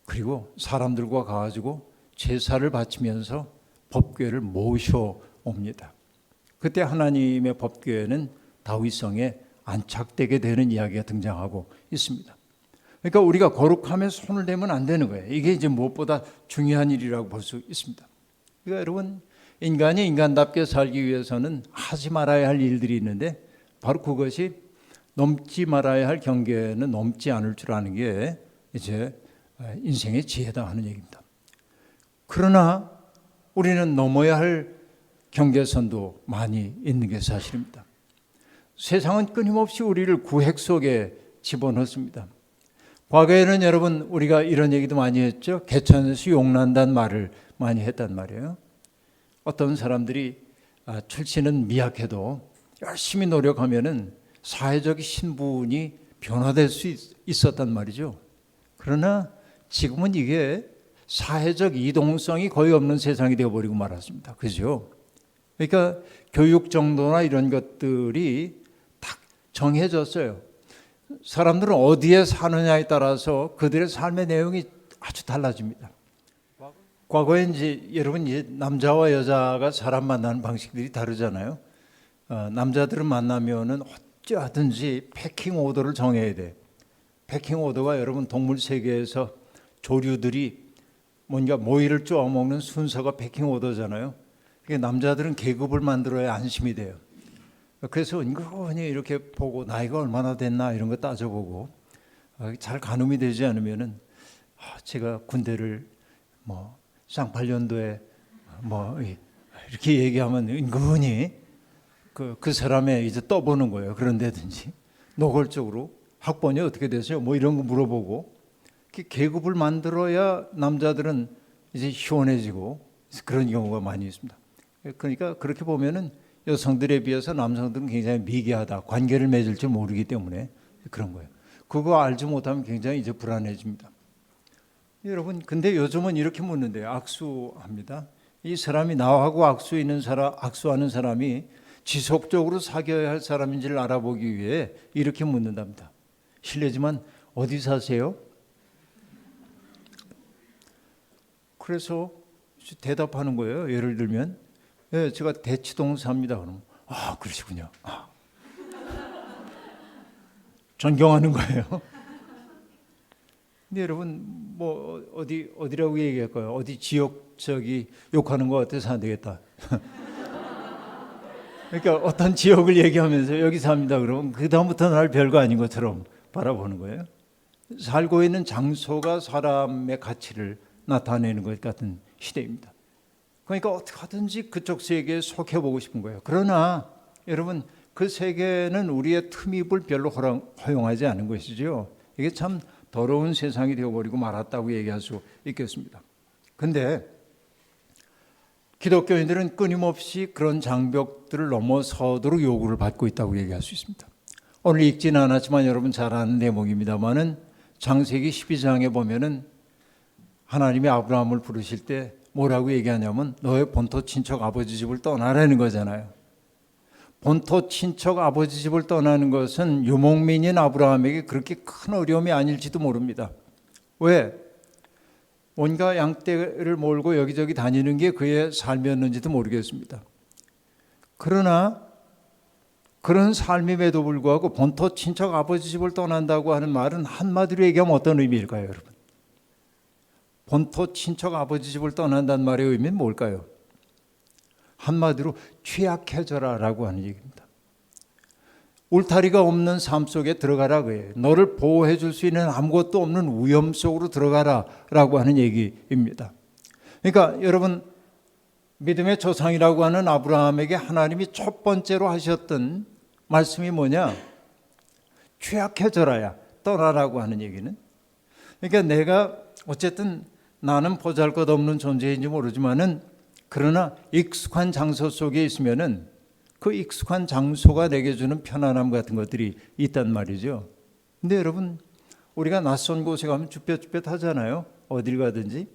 그리고 사람들과 가가지고 제사를 바치면서 법궤를 모셔옵니다. 그때 하나님의 법궤는 다윗성에 안착되게 되는 이야기가 등장하고 있습니다. 그러니까 우리가 거룩함에 손을 대면 안 되는 거예요. 이게 이제 무엇보다 중요한 일이라고 볼 수 있습니다. 그러니까 여러분 인간이 인간답게 살기 위해서는 하지 말아야 할 일들이 있는데 바로 그것이 넘지 말아야 할 경계는 넘지 않을 줄 아는 게 이제 인생의 지혜다 하는 얘기입니다. 그러나 우리는 넘어야 할 경계선도 많이 있는 게 사실입니다. 세상은 끊임없이 우리를 구획 속에 집어넣습니다. 과거에는 여러분 우리가 이런 얘기도 많이 했죠. 개천에서 용난다는 말을 많이 했단 말이에요. 어떤 사람들이 출신은 미약해도 열심히 노력하면은 사회적 신분이 변화될 수 있었단 말이죠. 그러나 지금은 이게 사회적 이동성이 거의 없는 세상이 되어버리고 말았습니다. 그죠? 그러니까 교육 정도나 이런 것들이 딱 정해졌어요. 사람들은 어디에 사느냐에 따라서 그들의 삶의 내용이 아주 달라집니다. 과거에 이제 여러분 이제 남자와 여자가 사람 만나는 방식들이 다르잖아요. 남자들은 만나면은 어찌하든지 패킹 오더를 정해야 돼. 패킹 오더가 여러분 동물 세계에서 조류들이 뭔가 모이를 쪼아 먹는 순서가 패킹 오더잖아요. 그러니까 남자들은 계급을 만들어야 안심이 돼요. 그래서 은근히 이렇게 보고 나이가 얼마나 됐나 이런 거 따져보고 잘 가늠이 되지 않으면은 제가 군대를 뭐 쌍팔년도에 뭐 이렇게 얘기하면 은근히 그 사람의 이제 떠보는 거예요. 그런데든지 노골적으로 학번이 어떻게 되세요? 뭐 이런 거 물어보고 계급을 만들어야 남자들은 이제 시원해지고 그런 경우가 많이 있습니다. 그러니까 그렇게 보면은 여성들에 비해서 남성들은 굉장히 미개하다. 관계를 맺을 줄 모르기 때문에 그런 거예요. 그거 알지 못하면 굉장히 이제 불안해집니다. 여러분, 근데 요즘은 이렇게 묻는데요. 악수합니다. 이 사람이 나하고 악수하는 사람이 지속적으로 사귀어야 할 사람인지를 알아보기 위해 이렇게 묻는답니다. 실례지만 어디 사세요? 그래서 대답하는 거예요. 예를 들면 예, 제가 대치동 삽니다. 그러면 그러시군요. 존경하는 거예요. 근데 여러분 뭐 어디라고 얘기할까요? 어디 지역 욕하는 것 같아서 안 되겠다. 그러니까 어떤 지역을 얘기하면서 여기 삽니다. 그러면 그 다음부터 날 별거 아닌 것처럼 바라보는 거예요. 살고 있는 장소가 사람의 가치를 나타내는 것 같은 시대입니다. 그러니까 어떻게 하든지 그쪽 세계에 속해보고 싶은 거예요. 그러나 여러분 그 세계는 우리의 틈입을 별로 허용하지 않은 것이죠. 이게 참 더러운 세상이 되어버리고 말았다고 얘기할 수 있겠습니다. 그런데 기독교인들은 끊임없이 그런 장벽들을 넘어서도록 요구를 받고 있다고 얘기할 수 있습니다. 오늘 읽지는 않았지만 여러분 잘 아는 대목입니다만은 창세기 12장에 보면은 하나님이 아브라함을 부르실 때 뭐라고 얘기하냐면 너의 본토 친척 아버지 집을 떠나라는 거잖아요. 본토 친척 아버지 집을 떠나는 것은 유목민인 아브라함에게 그렇게 큰 어려움이 아닐지도 모릅니다. 왜? 온갖 양떼를 몰고 여기저기 다니는 게 그의 삶이었는지도 모르겠습니다. 그러나 그런 삶임에도 불구하고 본토 친척 아버지 집을 떠난다고 하는 말은 한마디로 얘기하면 어떤 의미일까요, 여러분? 본토 친척 아버지 집을 떠난다는 말의 의미는 뭘까요? 한마디로 취약해져라라고 하는 얘기입니다. 울타리가 없는 삶 속에 들어가라 그래요. 너를 보호해 줄 수 있는 아무것도 없는 위험 속으로 들어가라라고 하는 얘기입니다. 그러니까 여러분 믿음의 조상이라고 하는 아브라함에게 하나님이 첫 번째로 하셨던 말씀이 뭐냐? 취약해져라야 떠나라고 하는 얘기는. 그러니까 내가 어쨌든 나는 보잘것없는 존재인지 모르지만은 그러나 익숙한 장소 속에 있으면은 그 익숙한 장소가 내게 주는 편안함 같은 것들이 있단 말이죠. 근데 여러분 우리가 낯선 곳에 가면 쭈뼛쭈뼛 하잖아요. 어딜 가든지.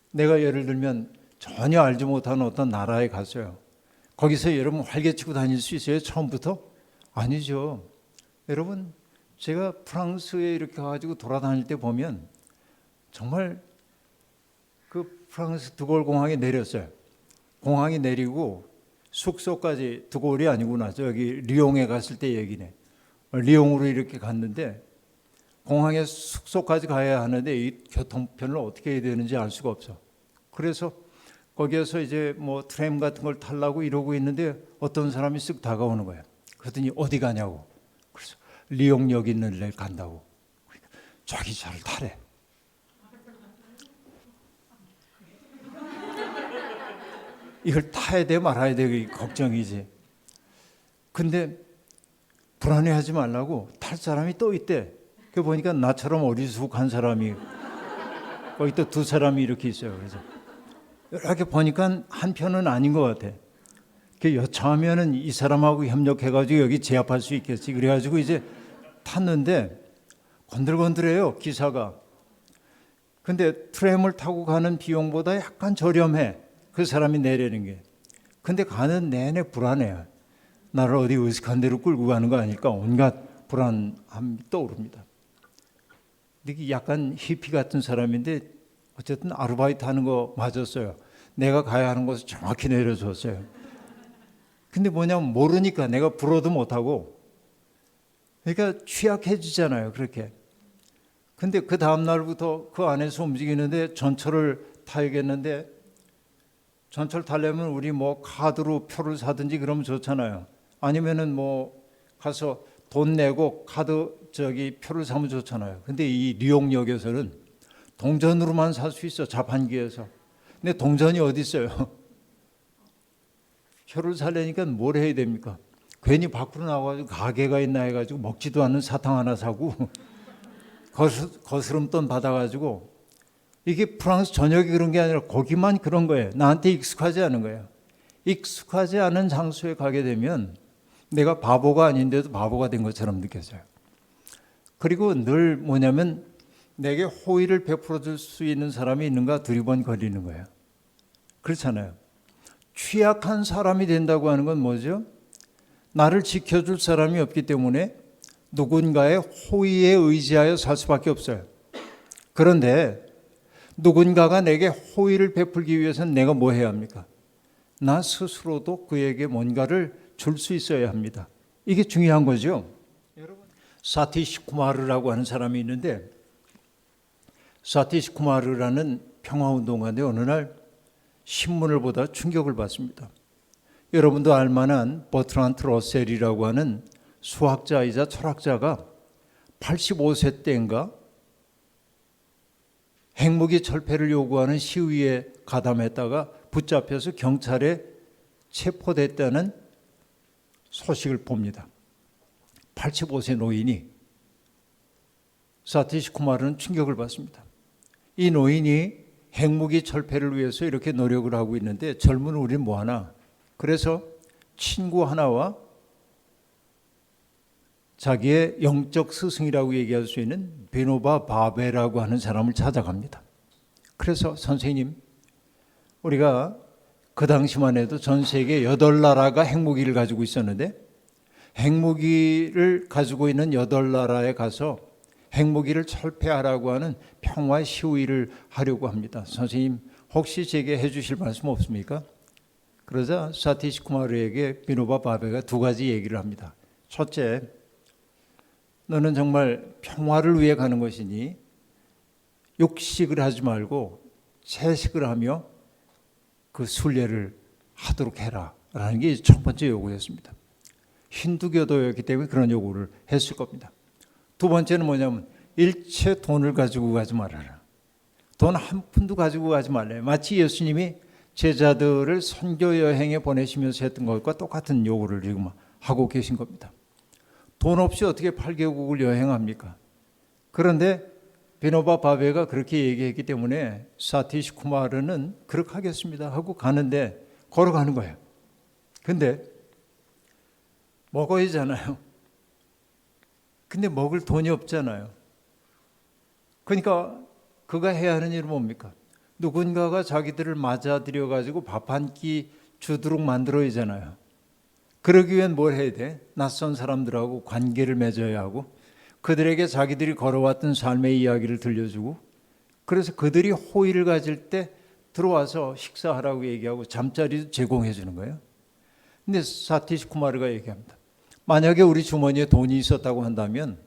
내가 예를 들면 전혀 알지 못하는 어떤 나라에 갔어요. 거기서 여러분 활개치고 다닐 수 있어요? 처음부터? 아니죠. 여러분 제가 프랑스에 이렇게 가지고 돌아다닐 때 보면 정말 그 프랑스 드골 공항에 내렸어요. 공항에 내리고 숙소까지 드골이 아니구나. 저기 리옹에 갔을 때 얘기네. 리옹으로 이렇게 갔는데 공항에 숙소까지 가야 하는데 이 교통편을 어떻게 해야 되는지 알 수가 없어. 그래서 거기에서 이제 뭐 트램 같은 걸 타려고 이러고 있는데 어떤 사람이 쓱 다가오는 거예요. 그랬더니 어디 가냐고. 그래서 리옹역 있는 데 간다고. 그러니까 저기 차를 타래. 이걸 타야 돼 말아야 돼 걱정이지. 근데 불안해하지 말라고 탈 사람이 또 있대. 그 보니까 나처럼 어리숙한 사람이 거기 또 두 사람이 이렇게 있어요. 그래서 이렇게 보니까 한편은 아닌 것 같아. 그 여차하면은 이 사람하고 협력해가지고 여기 제압할 수 있겠지. 그래가지고 이제 탔는데 건들건들해요, 기사가. 근데 트램을 타고 가는 비용보다 약간 저렴해, 그 사람이 내리는 게. 근데 가는 내내 불안해요. 나를 어디 으슥한 데로 끌고 가는 거 아닐까, 온갖 불안함이 떠오릅니다. 이게 약간 히피 같은 사람인데 어쨌든 아르바이트 하는 거 맞았어요. 내가 가야 하는 곳을 정확히 내려줬어요. 근데 뭐냐면 모르니까 내가 불어도 못하고, 그러니까 취약해지잖아요, 그렇게. 근데 그 다음 날부터 그 안에서 움직이는데 전철을 타야겠는데, 전철 타려면 우리 뭐 카드로 표를 사든지 그러면 좋잖아요. 아니면은 뭐 가서 돈 내고 카드 표를 사면 좋잖아요. 근데 이 리옹역에서는 동전으로만 살 수 있어, 자판기에서. 근데 동전이 어디 있어요? 표를 사려니까 뭘 해야 됩니까? 괜히 밖으로 나와가지고 가게가 있나 해가지고 먹지도 않는 사탕 하나 사고 거스름돈 받아가지고, 이게 프랑스 전역이 그런 게 아니라 거기만 그런 거예요. 나한테 익숙하지 않은 거예요. 익숙하지 않은 장소에 가게 되면 내가 바보가 아닌데도 바보가 된 것처럼 느껴져요. 그리고 늘 뭐냐면 내게 호의를 베풀어 줄 수 있는 사람이 있는가 두리번거리는 거예요. 그렇잖아요. 취약한 사람이 된다고 하는 건 뭐죠? 나를 지켜줄 사람이 없기 때문에 누군가의 호의에 의지하여 살 수밖에 없어요. 그런데 누군가가 내게 호의를 베풀기 위해서는 내가 뭐 해야 합니까? 나 스스로도 그에게 뭔가를 줄 수 있어야 합니다. 이게 중요한 거죠. 여러분, 사티시 쿠마르라고 하는 사람이 있는데, 사티시 쿠마르라는 평화운동가인데 어느 날 신문을 보다 충격을 받습니다. 여러분도 알만한 버트란트 러셀이라고 하는 수학자이자 철학자가 85세 때인가 핵무기 철폐를 요구하는 시위에 가담했다가 붙잡혀서 경찰에 체포됐다는 소식을 봅니다. 85세 노인이. 사티시 쿠마르는 충격을 받습니다. 이 노인이 핵무기 철폐를 위해서 이렇게 노력을 하고 있는데 젊은 우리는 뭐하나. 그래서 친구 하나와 자기의 영적 스승이라고 얘기할 수 있는 비노바 바베라고 하는 사람을 찾아갑니다. 그래서 선생님, 우리가 그 당시만 해도 전 세계 8나라가 핵무기를 가지고 있었는데, 핵무기를 가지고 있는 8나라에 가서 핵무기를 철폐하라고 하는 평화 시위를 하려고 합니다. 선생님, 혹시 제게 해주실 말씀 없습니까? 그러자 사티시 쿠마르에게 비노바 바베가 두 가지 얘기를 합니다. 첫째, 너는 정말 평화를 위해 가는 것이니 육식을 하지 말고 채식을 하며 그 순례를 하도록 해라 라는 게 첫 번째 요구였습니다. 힌두교도였기 때문에 그런 요구를 했을 겁니다. 두 번째는 뭐냐면 일체 돈을 가지고 가지 말아라. 돈 한 푼도 가지고 가지 말래요. 마치 예수님이 제자들을 선교 여행에 보내시면서 했던 것과 똑같은 요구를 지금 하고 계신 겁니다. 돈 없이 어떻게 8개국을 여행합니까? 그런데 비노바 바베가 그렇게 얘기했기 때문에 사티시 쿠마르는 그렇게 하겠습니다 하고 가는데 걸어가는 거예요. 근데 먹어야잖아요. 근데 먹을 돈이 없잖아요. 그러니까 그가 해야 하는 일은 뭡니까? 누군가가 자기들을 맞아들여 가지고 밥 한 끼 주도록 만들어야잖아요. 그러기 위한 뭘 해야 돼? 낯선 사람들하고 관계를 맺어야 하고 그들에게 자기들이 걸어왔던 삶의 이야기를 들려주고, 그래서 그들이 호의를 가질 때 들어와서 식사하라고 얘기하고 잠자리도 제공해 주는 거예요. 근데 사티시 쿠마르가 얘기합니다. 만약에 우리 주머니에 돈이 있었다고 한다면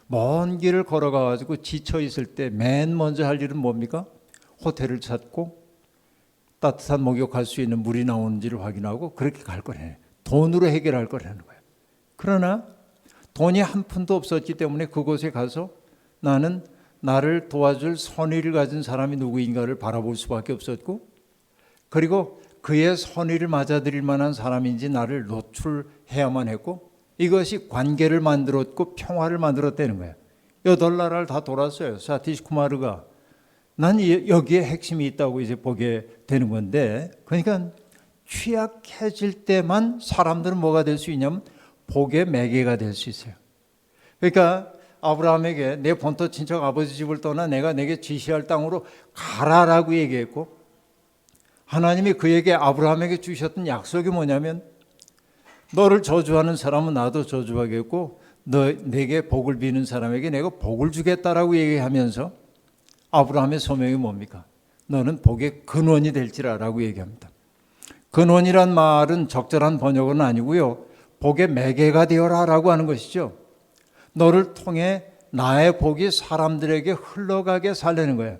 먼 길을 걸어가 가지고 지쳐 있을 때 맨 먼저 할 일은 뭡니까? 호텔을 찾고 따뜻한 목욕할 수 있는 물이 나오는지를 확인하고 그렇게 갈 거래. 돈으로 해결할 거라는 거예요. 그러나 돈이 한 푼도 없었기 때문에 그곳에 가서 나는 나를 도와줄 선의를 가진 사람이 누구인가를 바라볼 수밖에 없었고, 그리고 그의 선의를 맞아들일 만한 사람인지 나를 노출해야만 했고, 이것이 관계를 만들었고 평화를 만들었다는 거예요. $8나라를 다 돌았어요. 사티시 쿠마르가. 난 여기에 핵심이 있다고 이제 보게 되는 건데, 그러니까 취약해질 때만 사람들은 뭐가 될 수 있냐면 복의 매개가 될 수 있어요. 그러니까 아브라함에게 내 본토 친척 아버지 집을 떠나 내가 내게 지시할 땅으로 가라라고 얘기했고, 하나님이 그에게 아브라함에게 주셨던 약속이 뭐냐면 너를 저주하는 사람은 나도 저주하겠고 내게 복을 비는 사람에게 내가 복을 주겠다라고 얘기하면서 아브라함의 소명이 뭡니까? 너는 복의 근원이 될지라라고 얘기합니다. 근원이란 말은 적절한 번역은 아니고요, 복의 매개가 되어라라고 하는 것이죠. 너를 통해 나의 복이 사람들에게 흘러가게 살려는 거예요.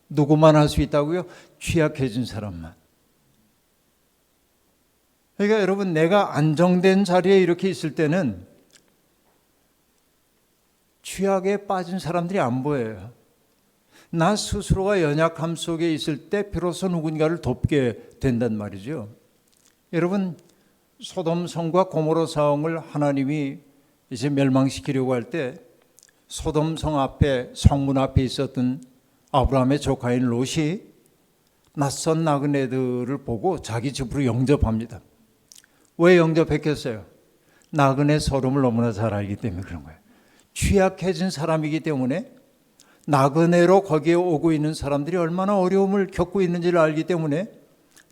누구만 할 수 있다고요? 취약해진 사람만. 그러니까 여러분, 내가 안정된 자리에 이렇게 있을 때는 취약에 빠진 사람들이 안 보여요. 나 스스로가 연약함 속에 있을 때 비로소 누군가를 돕게 된단 말이죠. 여러분, 소돔성과 고모라 성을 하나님이 이제 멸망시키려고 할 때 소돔성 앞에, 성문 앞에 있었던 아브라함의 조카인 롯이 낯선 나그네들을 보고 자기 집으로 영접합니다. 왜 영접했겠어요? 나그네 서름을 너무나 잘 알기 때문에 그런 거예요. 취약해진 사람이기 때문에 나그네로 거기에 오고 있는 사람들이 얼마나 어려움을 겪고 있는지를 알기 때문에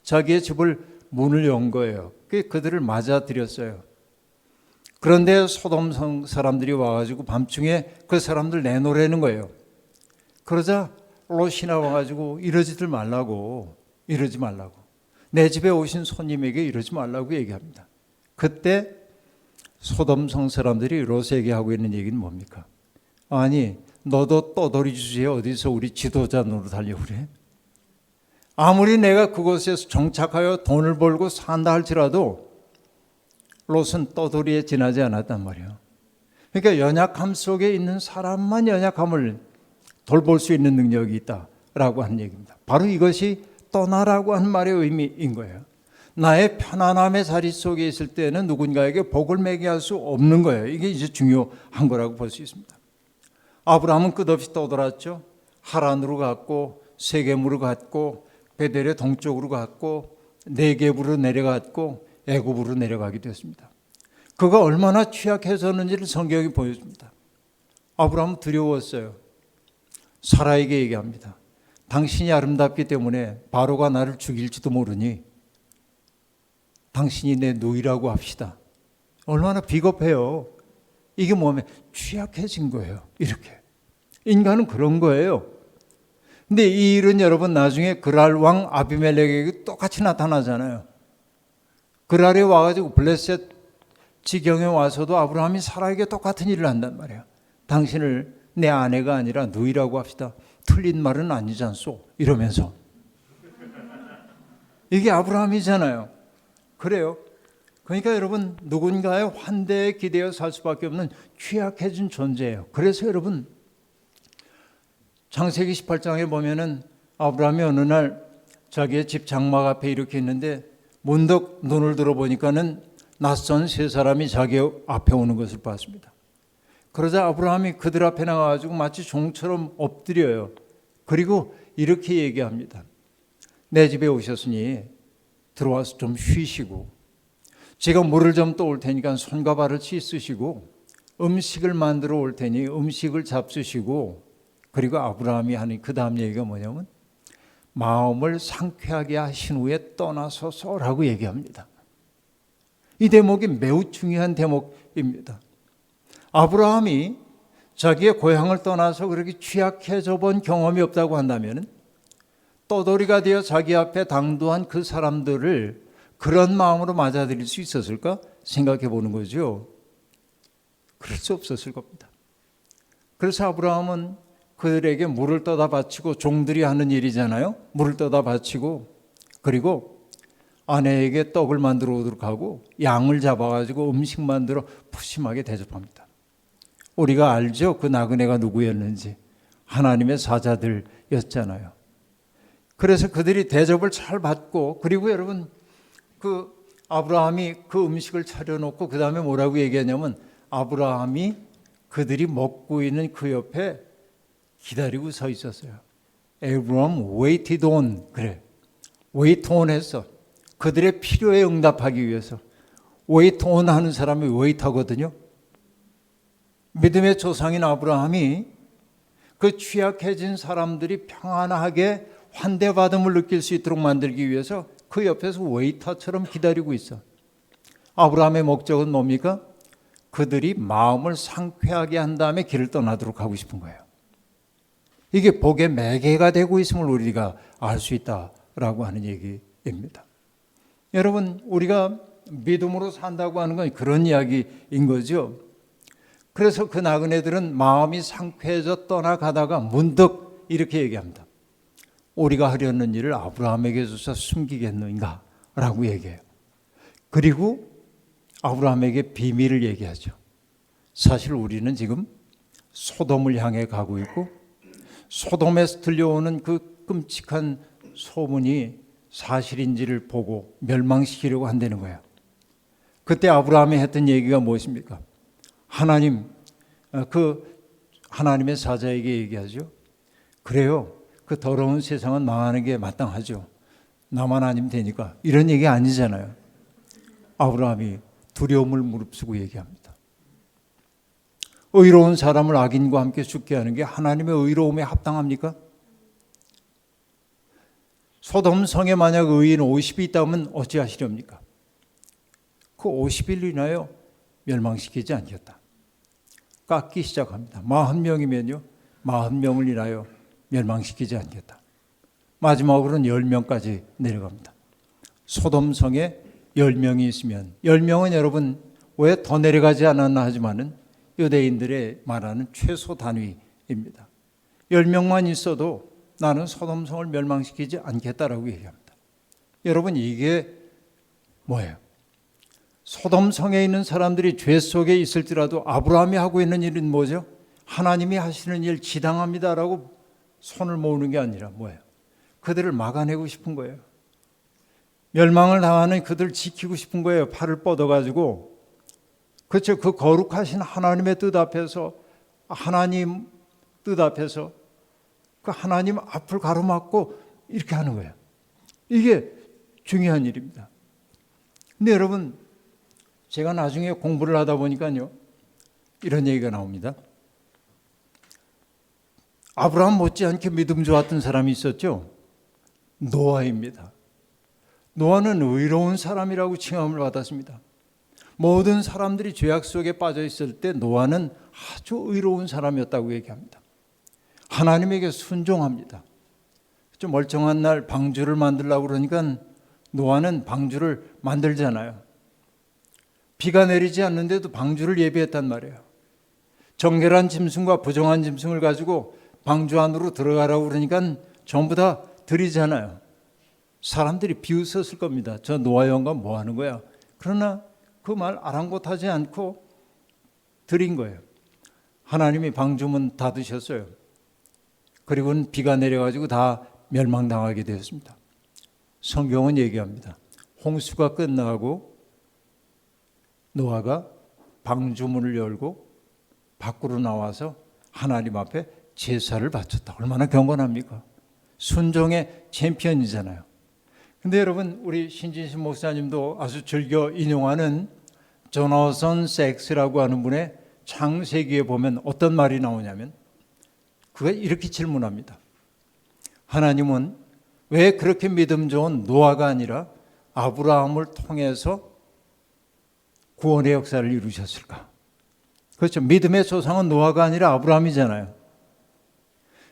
자기의 집을 문을 연 거예요. 그들을 맞아들였어요. 그런데 소돔성 사람들이 와가지고 밤중에 그 사람들 내놓으라는 거예요. 그러자 롯이 나와가지고 이러지들 말라고, 이러지 말라고, 내 집에 오신 손님에게 이러지 말라고 얘기합니다. 그때 소돔성 사람들이 롯에게 하고 있는 얘기는 뭡니까? 아니, 너도 떠돌이 주제에 어디서 우리 지도자 노릇하려고 그래? 아무리 내가 그곳에서 정착하여 돈을 벌고 산다 할지라도 롯은 떠돌이에 지나지 않았단 말이에요. 그러니까 연약함 속에 있는 사람만 연약함을 돌볼 수 있는 능력이 있다라고 하는 얘기입니다. 바로 이것이 떠나라고 하는 말의 의미인 거예요. 나의 편안함의 자리 속에 있을 때는 누군가에게 복을 매게 할 수 없는 거예요. 이게 이제 중요한 거라고 볼 수 있습니다. 아브라함은 끝없이 떠돌았죠. 하란으로 갔고, 세겜으로 갔고, 베델의 동쪽으로 갔고, 네겝으로 내려갔고, 애굽으로 내려가게 되었습니다. 그가 얼마나 취약해졌는지를 성경이 보여줍니다. 아브라함은 두려웠어요. 사라에게 얘기합니다. 당신이 아름답기 때문에 바로가 나를 죽일지도 모르니 당신이 내 누이라고 합시다. 얼마나 비겁해요. 이게 뭐면 취약해진 거예요. 이렇게. 인간은 그런 거예요. 근데 이 일은 여러분 나중에 그랄 왕 아비멜렉에게 똑같이 나타나잖아요. 그랄에 와가지고 블레셋 지경에 와서도 아브라함이 사라에게 똑같은 일을 한단 말이에요. 당신을 내 아내가 아니라 누이라고 합시다. 틀린 말은 아니지 않소? 이러면서. 이게 아브라함이잖아요. 그래요. 그러니까 여러분, 누군가의 환대에 기대어 살 수밖에 없는 취약해진 존재예요. 그래서 여러분, 창세기 18장에 보면은 아브라함이 어느 날 자기의 집 장막 앞에 이렇게 있는데 문득 눈을 들어보니까는 낯선 세 사람이 자기 앞에 오는 것을 봤습니다. 그러자 아브라함이 그들 앞에 나가가지고 마치 종처럼 엎드려요. 그리고 이렇게 얘기합니다. 내 집에 오셨으니 들어와서 좀 쉬시고 제가 물을 좀 떠올 테니까 손과 발을 씻으시고 음식을 만들어 올 테니 음식을 잡수시고, 그리고 아브라함이 하는 그 다음 얘기가 뭐냐면 마음을 상쾌하게 하신 후에 떠나소서라고 얘기합니다. 이 대목이 매우 중요한 대목입니다. 아브라함이 자기의 고향을 떠나서 그렇게 취약해져 본 경험이 없다고 한다면 떠돌이가 되어 자기 앞에 당도한 그 사람들을 그런 마음으로 맞아들일 수 있었을까 생각해 보는 거죠. 그럴 수 없었을 겁니다. 그래서 아브라함은 그들에게 물을 떠다 바치고, 종들이 하는 일이잖아요. 물을 떠다 바치고, 그리고 아내에게 떡을 만들어 오도록 하고 양을 잡아가지고 음식 만들어 푸짐하게 대접합니다. 우리가 알죠? 그 나그네가 누구였는지. 하나님의 사자들이었잖아요. 그래서 그들이 대접을 잘 받고, 그리고 여러분, 그 아브라함이 그 음식을 차려놓고 그 다음에 뭐라고 얘기하냐면 아브라함이 그들이 먹고 있는 그 옆에 기다리고 서 있었어요. Abraham waited on. 그래. wait on 했어. 그들의 필요에 응답하기 위해서. wait on 하는 사람이 wait 하거든요. 믿음의 조상인 아브라함이 그 취약해진 사람들이 평안하게 환대받음을 느낄 수 있도록 만들기 위해서 그 옆에서 웨이터처럼 기다리고 있어. 아브라함의 목적은 뭡니까? 그들이 마음을 상쾌하게 한 다음에 길을 떠나도록 하고 싶은 거예요. 이게 복의 매개가 되고 있음을 우리가 알 수 있다라고 하는 얘기입니다. 여러분, 우리가 믿음으로 산다고 하는 건 그런 이야기인 거죠. 그래서 그 나그네들은 마음이 상쾌해져 떠나가다가 문득 이렇게 얘기합니다. 우리가 하려는 일을 아브라함에게 줘서 숨기겠는가? 라고 얘기해요. 그리고 아브라함에게 비밀을 얘기하죠. 사실 우리는 지금 소돔을 향해 가고 있고 소돔에서 들려오는 그 끔찍한 소문이 사실인지를 보고 멸망시키려고 한다는 거예요. 그때 아브라함이 했던 얘기가 무엇입니까? 하나님, 그 하나님의 사자에게 얘기하죠. 그래요. 그 더러운 세상은 망하는 게 마땅하죠. 나만 아니면 되니까. 이런 얘기 아니잖아요. 아브라함이 두려움을 무릅쓰고 얘기합니다. 의로운 사람을 악인과 함께 죽게 하는 게 하나님의 의로움에 합당합니까? 소돔 성에 만약 의인 50이 있다면 어찌하시렵니까? 그 50일 인하여 멸망시키지 않겠다. 깎기 시작합니다. 40명이면요. 40명을 인하여 멸망시키지 않겠다. 마지막으로는 10명까지 내려갑니다. 소돔 성에 10명이 있으면 10명은 여러분 왜 더 내려가지 않았나 하지만은 유대인들의 말하는 최소 단위입니다. 10명만 있어도 나는 소돔 성을 멸망시키지 않겠다라고 얘기합니다. 여러분 이게 뭐예요? 소돔 성에 있는 사람들이 죄 속에 있을지라도 아브라함이 하고 있는 일은 뭐죠? 하나님이 하시는 일 지당합니다라고 손을 모으는 게 아니라 뭐예요? 그들을 막아내고 싶은 거예요. 멸망을 당하는 그들을 지키고 싶은 거예요. 팔을 뻗어가지고. 그렇죠. 그 거룩하신 하나님의 뜻 앞에서, 하나님 뜻 앞에서 그 하나님 앞을 가로막고 이렇게 하는 거예요. 이게 중요한 일입니다. 근데 여러분, 제가 나중에 공부를 하다 보니까요, 이런 얘기가 나옵니다. 아브라함 못지않게 믿음 좋았던 사람이 있었죠. 노아입니다. 노아는 의로운 사람이라고 칭함을 받았습니다. 모든 사람들이 죄악 속에 빠져 있을 때 노아는 아주 의로운 사람이었다고 얘기합니다. 하나님에게 순종합니다. 좀 멀쩡한 날 방주를 만들려고 그러니까 노아는 방주를 만들잖아요. 비가 내리지 않는데도 방주를 예비했단 말이에요. 정결한 짐승과 부정한 짐승을 가지고 방주 안으로 들어가라고 그러니까 전부 다 들이잖아요. 사람들이 비웃었을 겁니다. 저 노아 영감 뭐 하는 거야? 그러나 그 말 아랑곳하지 않고 드린 거예요. 하나님이 방주문 닫으셨어요. 그리고는 비가 내려가지고 다 멸망당하게 되었습니다. 성경은 얘기합니다. 홍수가 끝나고 노아가 방주문을 열고 밖으로 나와서 하나님 앞에 제사를 바쳤다. 얼마나 경건합니까? 순종의 챔피언이잖아요. 근데 여러분, 우리 신진신 목사님도 아주 즐겨 인용하는 조나선 섹스라고 하는 분의 창세기에 보면 어떤 말이 나오냐면 그가 이렇게 질문합니다. 하나님은 왜 그렇게 믿음 좋은 노아가 아니라 아브라함을 통해서 구원의 역사를 이루셨을까? 그렇죠. 믿음의 조상은 노아가 아니라 아브라함이잖아요.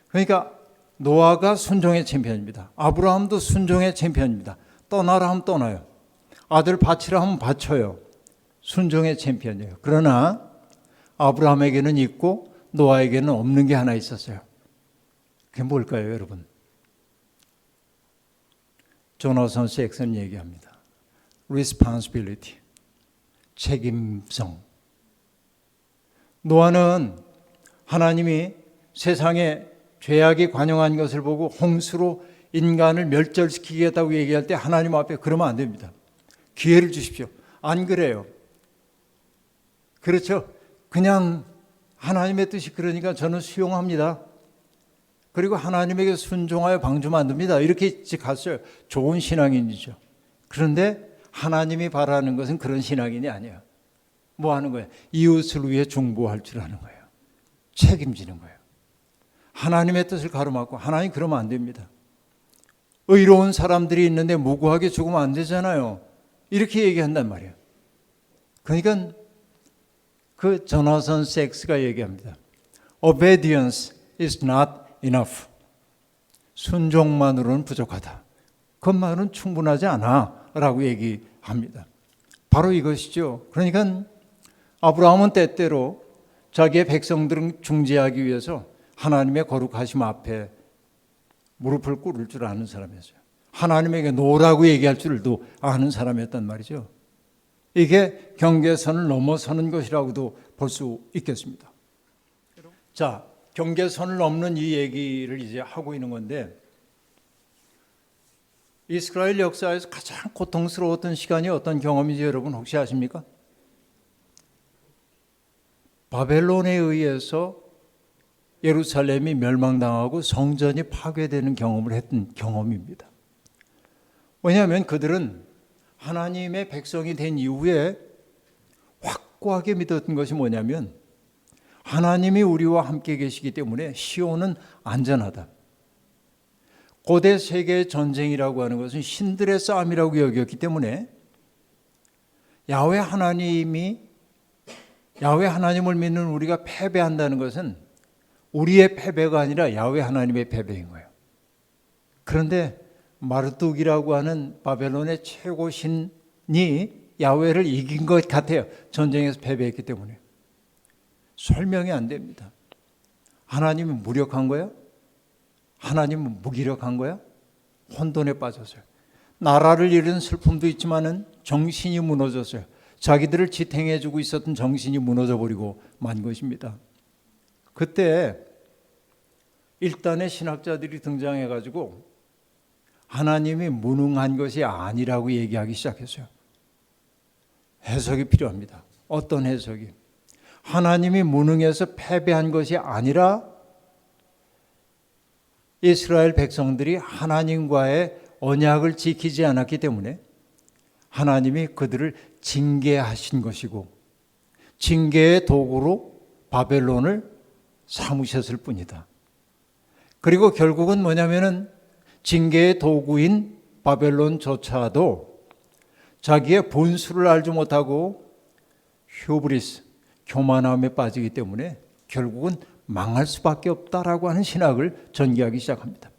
그러니까 노아가 순종의 챔피언입니다. 아브라함도 순종의 챔피언입니다. 떠나라 하면 떠나요. 아들 바치라 하면 바쳐요. 순종의 챔피언이에요. 그러나 아브라함에게는 있고 노아에게는 없는 게 하나 있었어요. 그게 뭘까요, 여러분? 조나선 섹슨 얘기합니다. responsibility, 책임성. 노아는 하나님이 세상에 죄악이 관영한 것을 보고 홍수로 인간을 멸절시키겠다고 얘기할 때 하나님 앞에 그러면 안 됩니다. 기회를 주십시오. 안 그래요. 그렇죠. 그냥 하나님의 뜻이 그러니까 저는 수용합니다. 그리고 하나님에게 순종하여 방주 만듭니다. 이렇게 갔어요. 좋은 신앙인이죠. 그런데 하나님이 바라는 것은 그런 신앙인이 아니에요. 뭐 하는 거예요? 이웃을 위해 중보할 줄 아는 거예요. 책임지는 거예요. 하나님의 뜻을 가로막고, 하나님 그러면 안 됩니다. 의로운 사람들이 있는데 무고하게 죽으면 안 되잖아요. 이렇게 얘기한단 말이에요. 그러니까 그 조나선 섹스가 얘기합니다. Obedience is not enough. 순종만으로는 부족하다. 그것만으로는 충분하지 않아 라고 얘기합니다. 바로 이것이죠. 그러니까 아브라함은 때때로 자기의 백성들을 중재하기 위해서 하나님의 거룩하심 앞에 무릎을 꿇을 줄 아는 사람이었어요. 하나님에게 노라고 얘기할 줄도 아는 사람이었단 말이죠. 이게 경계선을 넘어서는 것이라고도 볼 수 있겠습니다. 자, 경계선을 넘는 이 얘기를 이제 하고 있는 건데, 이스라엘 역사에서 가장 고통스러웠던 시간이 어떤 경험인지 여러분 혹시 아십니까? 바벨론에 의해서 예루살렘이 멸망당하고 성전이 파괴되는 경험을 했던 경험입니다. 왜냐하면 그들은 하나님의 백성이 된 이후에 확고하게 믿었던 것이 뭐냐면 하나님이 우리와 함께 계시기 때문에 시온은 안전하다. 고대 세계의 전쟁이라고 하는 것은 신들의 싸움이라고 여겼기 때문에 야훼 하나님을 믿는 우리가 패배한다는 것은 우리의 패배가 아니라 야훼 하나님의 패배인 거예요. 그런데 마르뚝이라고 하는 바벨론의 최고 신이 야훼를 이긴 것 같아요. 전쟁에서 패배했기 때문에. 설명이 안 됩니다. 하나님은 무력한 거야? 하나님은 무기력한 거야? 혼돈에 빠졌어요. 나라를 잃은 슬픔도 있지만은 정신이 무너졌어요. 자기들을 지탱해주고 있었던 정신이 무너져버리고 만 것입니다. 그때 일단의 신학자들이 등장해가지고 하나님이 무능한 것이 아니라고 얘기하기 시작했어요. 해석이 필요합니다. 어떤 해석이? 하나님이 무능해서 패배한 것이 아니라 이스라엘 백성들이 하나님과의 언약을 지키지 않았기 때문에 하나님이 그들을 징계하신 것이고 징계의 도구로 바벨론을 삼으셨을 뿐이다. 그리고 결국은 뭐냐면은 징계의 도구인 바벨론조차도 자기의 본수를 알지 못하고 휴브리스, 교만함에 빠지기 때문에 결국은 망할 수밖에 없다라고 하는 신학을 전개하기 시작합니다.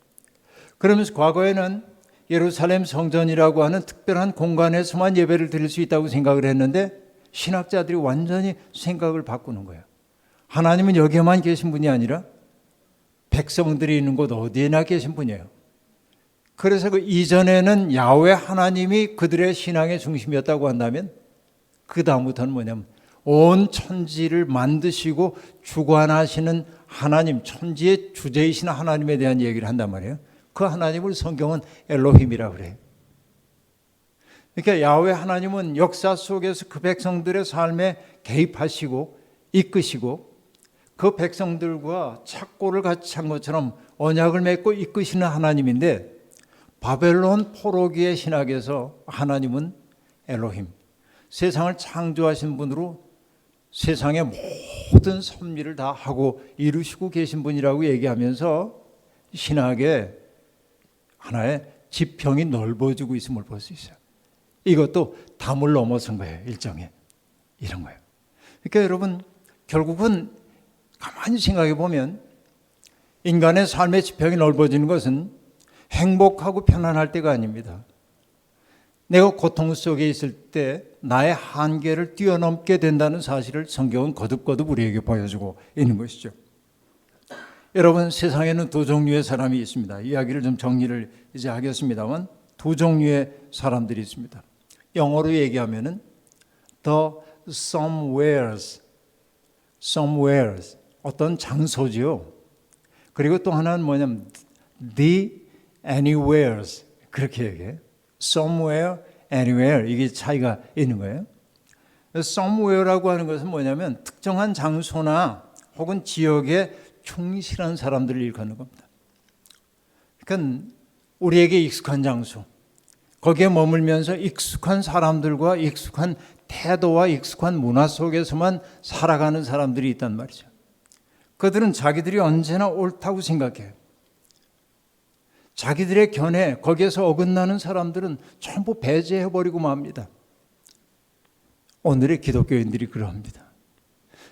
그러면서 과거에는 예루살렘 성전이라고 하는 특별한 공간에서만 예배를 드릴 수 있다고 생각을 했는데 신학자들이 완전히 생각을 바꾸는 거예요. 하나님은 여기에만 계신 분이 아니라 백성들이 있는 곳 어디에나 계신 분이에요. 그래서 그 이전에는 야훼 하나님이 그들의 신앙의 중심이었다고 한다면 그 다음부터는 뭐냐면 온 천지를 만드시고 주관하시는 하나님, 천지의 주제이신 하나님에 대한 얘기를 한단 말이에요. 그 하나님을 성경은 엘로힘이라고 그래요. 그러니까 야훼 하나님은 역사 속에서 그 백성들의 삶에 개입하시고 이끄시고 그 백성들과 착고를 같이 찬 것처럼 언약을 맺고 이끄시는 하나님인데 바벨론 포로기의 신학에서 하나님은 엘로힘, 세상을 창조하신 분으로 세상의 모든 섭리를 다 하고 이루시고 계신 분이라고 얘기하면서 신학의 하나의 지평이 넓어지고 있음을 볼 수 있어요. 이것도 담을 넘어선 거예요. 일종의 이런 거예요. 그러니까 여러분 결국은 가만히 생각해 보면 인간의 삶의 지평이 넓어지는 것은 행복하고 편안할 때가 아닙니다. 내가 고통 속에 있을 때 나의 한계를 뛰어넘게 된다는 사실을 성경은 거듭거듭 우리에게 보여주고 있는 것이죠. 여러분 세상에는 두 종류의 사람이 있습니다. 이야기를 좀 정리를 이제 하겠습니다만 두 종류의 사람들이 있습니다. 영어로 얘기하면은 the somewheres 어떤 장소지요. 그리고 또 하나는 뭐냐면 the anywheres 그렇게 얘기해요. somewhere, anywhere 이게 차이가 있는 거예요. somewhere라고 하는 것은 뭐냐면 특정한 장소나 혹은 지역에 충실한 사람들을 일컫는 겁니다. 그러니까 우리에게 익숙한 장소, 거기에 머물면서 익숙한 사람들과 익숙한 태도와 익숙한 문화 속에서만 살아가는 사람들이 있단 말이죠. 그들은 자기들이 언제나 옳다고 생각해요. 자기들의 견해, 거기에서 어긋나는 사람들은 전부 배제해버리고 맙니다. 오늘의 기독교인들이 그러합니다.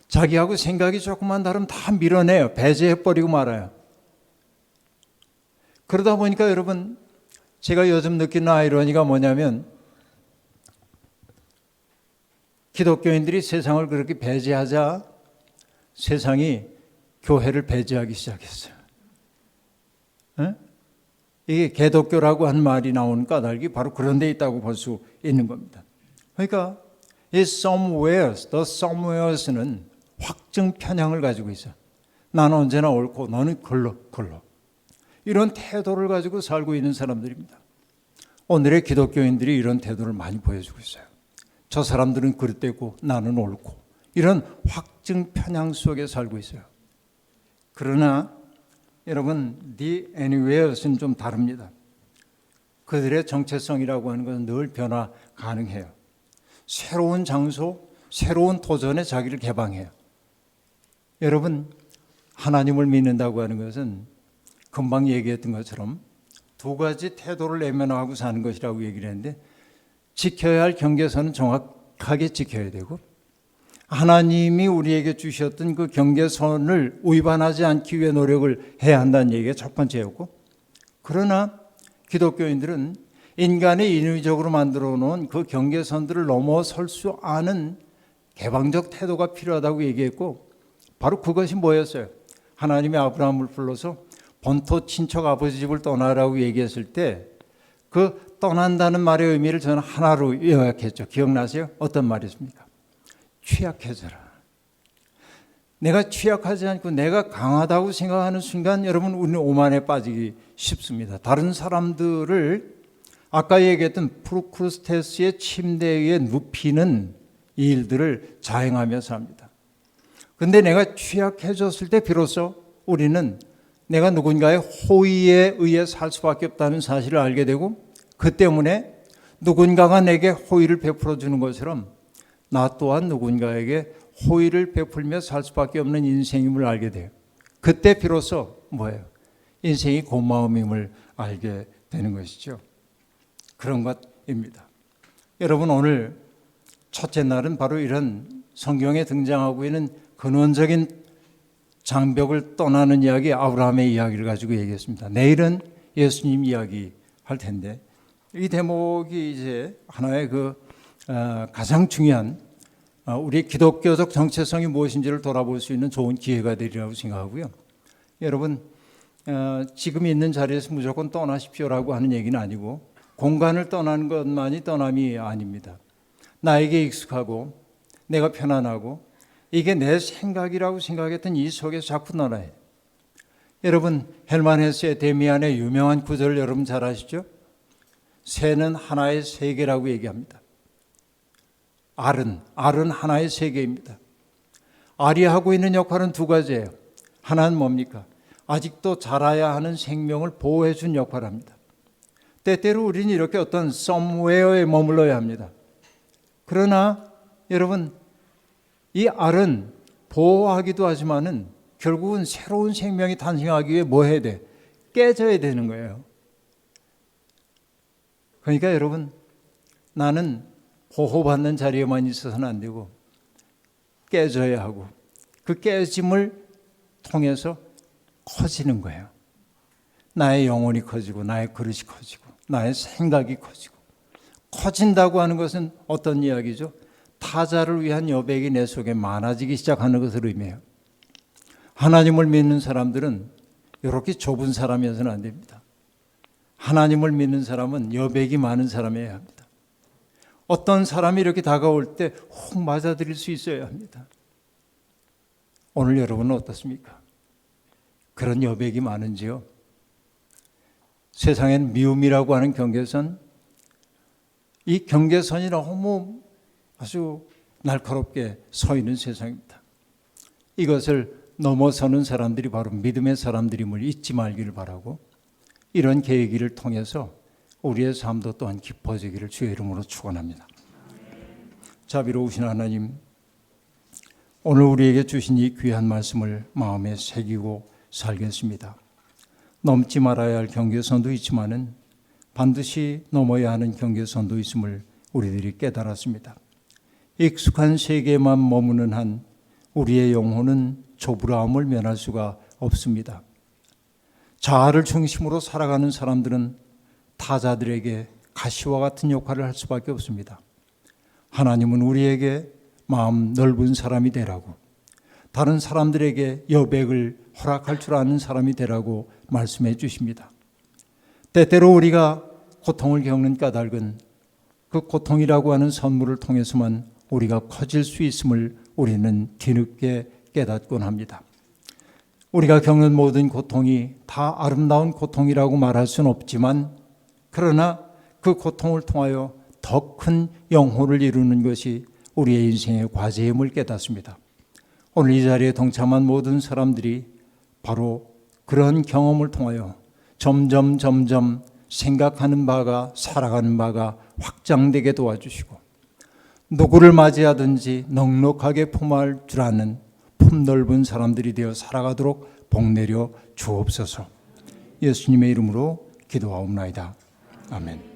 자기하고 생각이 조금만 다르면 다 밀어내요. 배제해버리고 말아요. 그러다 보니까 여러분, 제가 요즘 느끼는 아이러니가 뭐냐면 기독교인들이 세상을 그렇게 배제하자 세상이 교회를 배제하기 시작했어요. 에? 이게 개독교라고 한 말이 나오는 까닭이 바로 그런 데 있다고 볼 수 있는 겁니다. 그러니까 이 somewheres, the somewheres는 확증 편향을 가지고 있어요. 나는 언제나 옳고 너는 글러. 이런 태도를 가지고 살고 있는 사람들입니다. 오늘의 기독교인들이 이런 태도를 많이 보여주고 있어요. 저 사람들은 그릇되고 나는 옳고 이런 확증 편향 속에 살고 있어요. 그러나 여러분, the anywheres는 좀 다릅니다. 그들의 정체성이라고 하는 것은 늘 변화 가능해요. 새로운 장소, 새로운 도전에 자기를 개방해요. 여러분, 하나님을 믿는다고 하는 것은 금방 얘기했던 것처럼 두 가지 태도를 내면하고 사는 것이라고 얘기를 했는데, 지켜야 할 경계선은 정확하게 지켜야 되고 하나님이 우리에게 주셨던 그 경계선을 위반하지 않기 위해 노력을 해야 한다는 얘기가 첫 번째였고, 그러나 기독교인들은 인간이 인위적으로 만들어 놓은 그 경계선들을 넘어설 수 않은 개방적 태도가 필요하다고 얘기했고, 바로 그것이 뭐였어요? 하나님이 아브라함을 불러서 본토 친척 아버지 집을 떠나라고 얘기했을 때 그 떠난다는 말의 의미를 저는 하나로 요약했죠. 기억나세요? 어떤 말이었습니까? 취약해져라. 내가 취약하지 않고 내가 강하다고 생각하는 순간 여러분, 우리는 오만에 빠지기 쉽습니다. 다른 사람들을 아까 얘기했던 프루크루스테스의 침대 위에 눕히는 이 일들을 자행하며 삽니다. 그런데 내가 취약해졌을 때 비로소 우리는 내가 누군가의 호의에 의해 살 수밖에 없다는 사실을 알게 되고, 그 때문에 누군가가 내게 호의를 베풀어 주는 것처럼 나 또한 누군가에게 호의를 베풀며 살 수밖에 없는 인생임을 알게 돼요. 그때 비로소 뭐예요? 인생이 고마움임을 알게 되는 것이죠. 그런 것입니다. 여러분, 오늘 첫째 날은 바로 이런 성경에 등장하고 있는 근원적인 장벽을 떠나는 이야기, 아브라함의 이야기를 가지고 얘기했습니다. 내일은 예수님 이야기 할 텐데, 이 대목이 이제 하나의 가장 중요한 우리 기독교적 정체성이 무엇인지를 돌아볼 수 있는 좋은 기회가 되리라고 생각하고요. 여러분, 지금 있는 자리에서 무조건 떠나십시오라고 하는 얘기는 아니고, 공간을 떠나는 것만이 떠남이 아닙니다. 나에게 익숙하고 내가 편안하고 이게 내 생각이라고 생각했던 이 속에서 자꾸 떠나요. 여러분, 헬만 헤스의 데미안의 유명한 구절을 여러분 잘 아시죠? 새는 하나의 세계라고 얘기합니다. 알은 하나의 세계입니다. 알이 하고 있는 역할은 두 가지예요. 하나는 뭡니까? 아직도 자라야 하는 생명을 보호해 준 역할을 합니다. 때때로 우리는 이렇게 어떤 somewhere에 머물러야 합니다. 그러나 여러분, 이 알은 보호하기도 하지만은 결국은 새로운 생명이 탄생하기 위해 뭐 해야 돼? 깨져야 되는 거예요. 그러니까 여러분, 나는 보호받는 자리에만 있어서는 안 되고 깨져야 하고, 그 깨짐을 통해서 커지는 거예요. 나의 영혼이 커지고 나의 그릇이 커지고 나의 생각이 커지고, 커진다고 하는 것은 어떤 이야기죠? 타자를 위한 여백이 내 속에 많아지기 시작하는 것을 의미해요. 하나님을 믿는 사람들은 이렇게 좁은 사람이어서는 안 됩니다. 하나님을 믿는 사람은 여백이 많은 사람이어야 합니다. 어떤 사람이 이렇게 다가올 때 혹 맞아들일 수 있어야 합니다. 오늘 여러분은 어떻습니까? 그런 여백이 많은지요? 세상엔 미움이라고 하는 경계선, 이 경계선이 너무 아주 날카롭게 서 있는 세상입니다. 이것을 넘어서는 사람들이 바로 믿음의 사람들임을 잊지 말기를 바라고, 이런 계기를 통해서 우리의 삶도 또한 깊어지기를 주의 이름으로 축원합니다. 자비로우신 하나님, 오늘 우리에게 주신 이 귀한 말씀을 마음에 새기고 살겠습니다. 넘지 말아야 할 경계선도 있지만은 반드시 넘어야 하는 경계선도 있음을 우리들이 깨달았습니다. 익숙한 세계에만 머무는 한 우리의 영혼은 조불아함을 면할 수가 없습니다. 자아를 중심으로 살아가는 사람들은 타자들에게 가시와 같은 역할을 할 수밖에 없습니다. 하나님은 우리에게 마음 넓은 사람이 되라고, 다른 사람들에게 여백을 허락할 줄 아는 사람이 되라고 말씀해 주십니다. 때때로 우리가 고통을 겪는 까닭은 그 고통이라고 하는 선물을 통해서만 우리가 커질 수 있음을 우리는 뒤늦게 깨닫곤 합니다. 우리가 겪는 모든 고통이 다 아름다운 고통이라고 말할 수는 없지만, 그러나 그 고통을 통하여 더 큰 영혼을 이루는 것이 우리의 인생의 과제임을 깨닫습니다. 오늘 이 자리에 동참한 모든 사람들이 바로 그런 경험을 통하여 점점 생각하는 바가, 살아가는 바가 확장되게 도와주시고, 누구를 맞이하든지 넉넉하게 품할 줄 아는 품넓은 사람들이 되어 살아가도록 복내려 주옵소서. 예수님의 이름으로 기도하옵나이다. 아멘.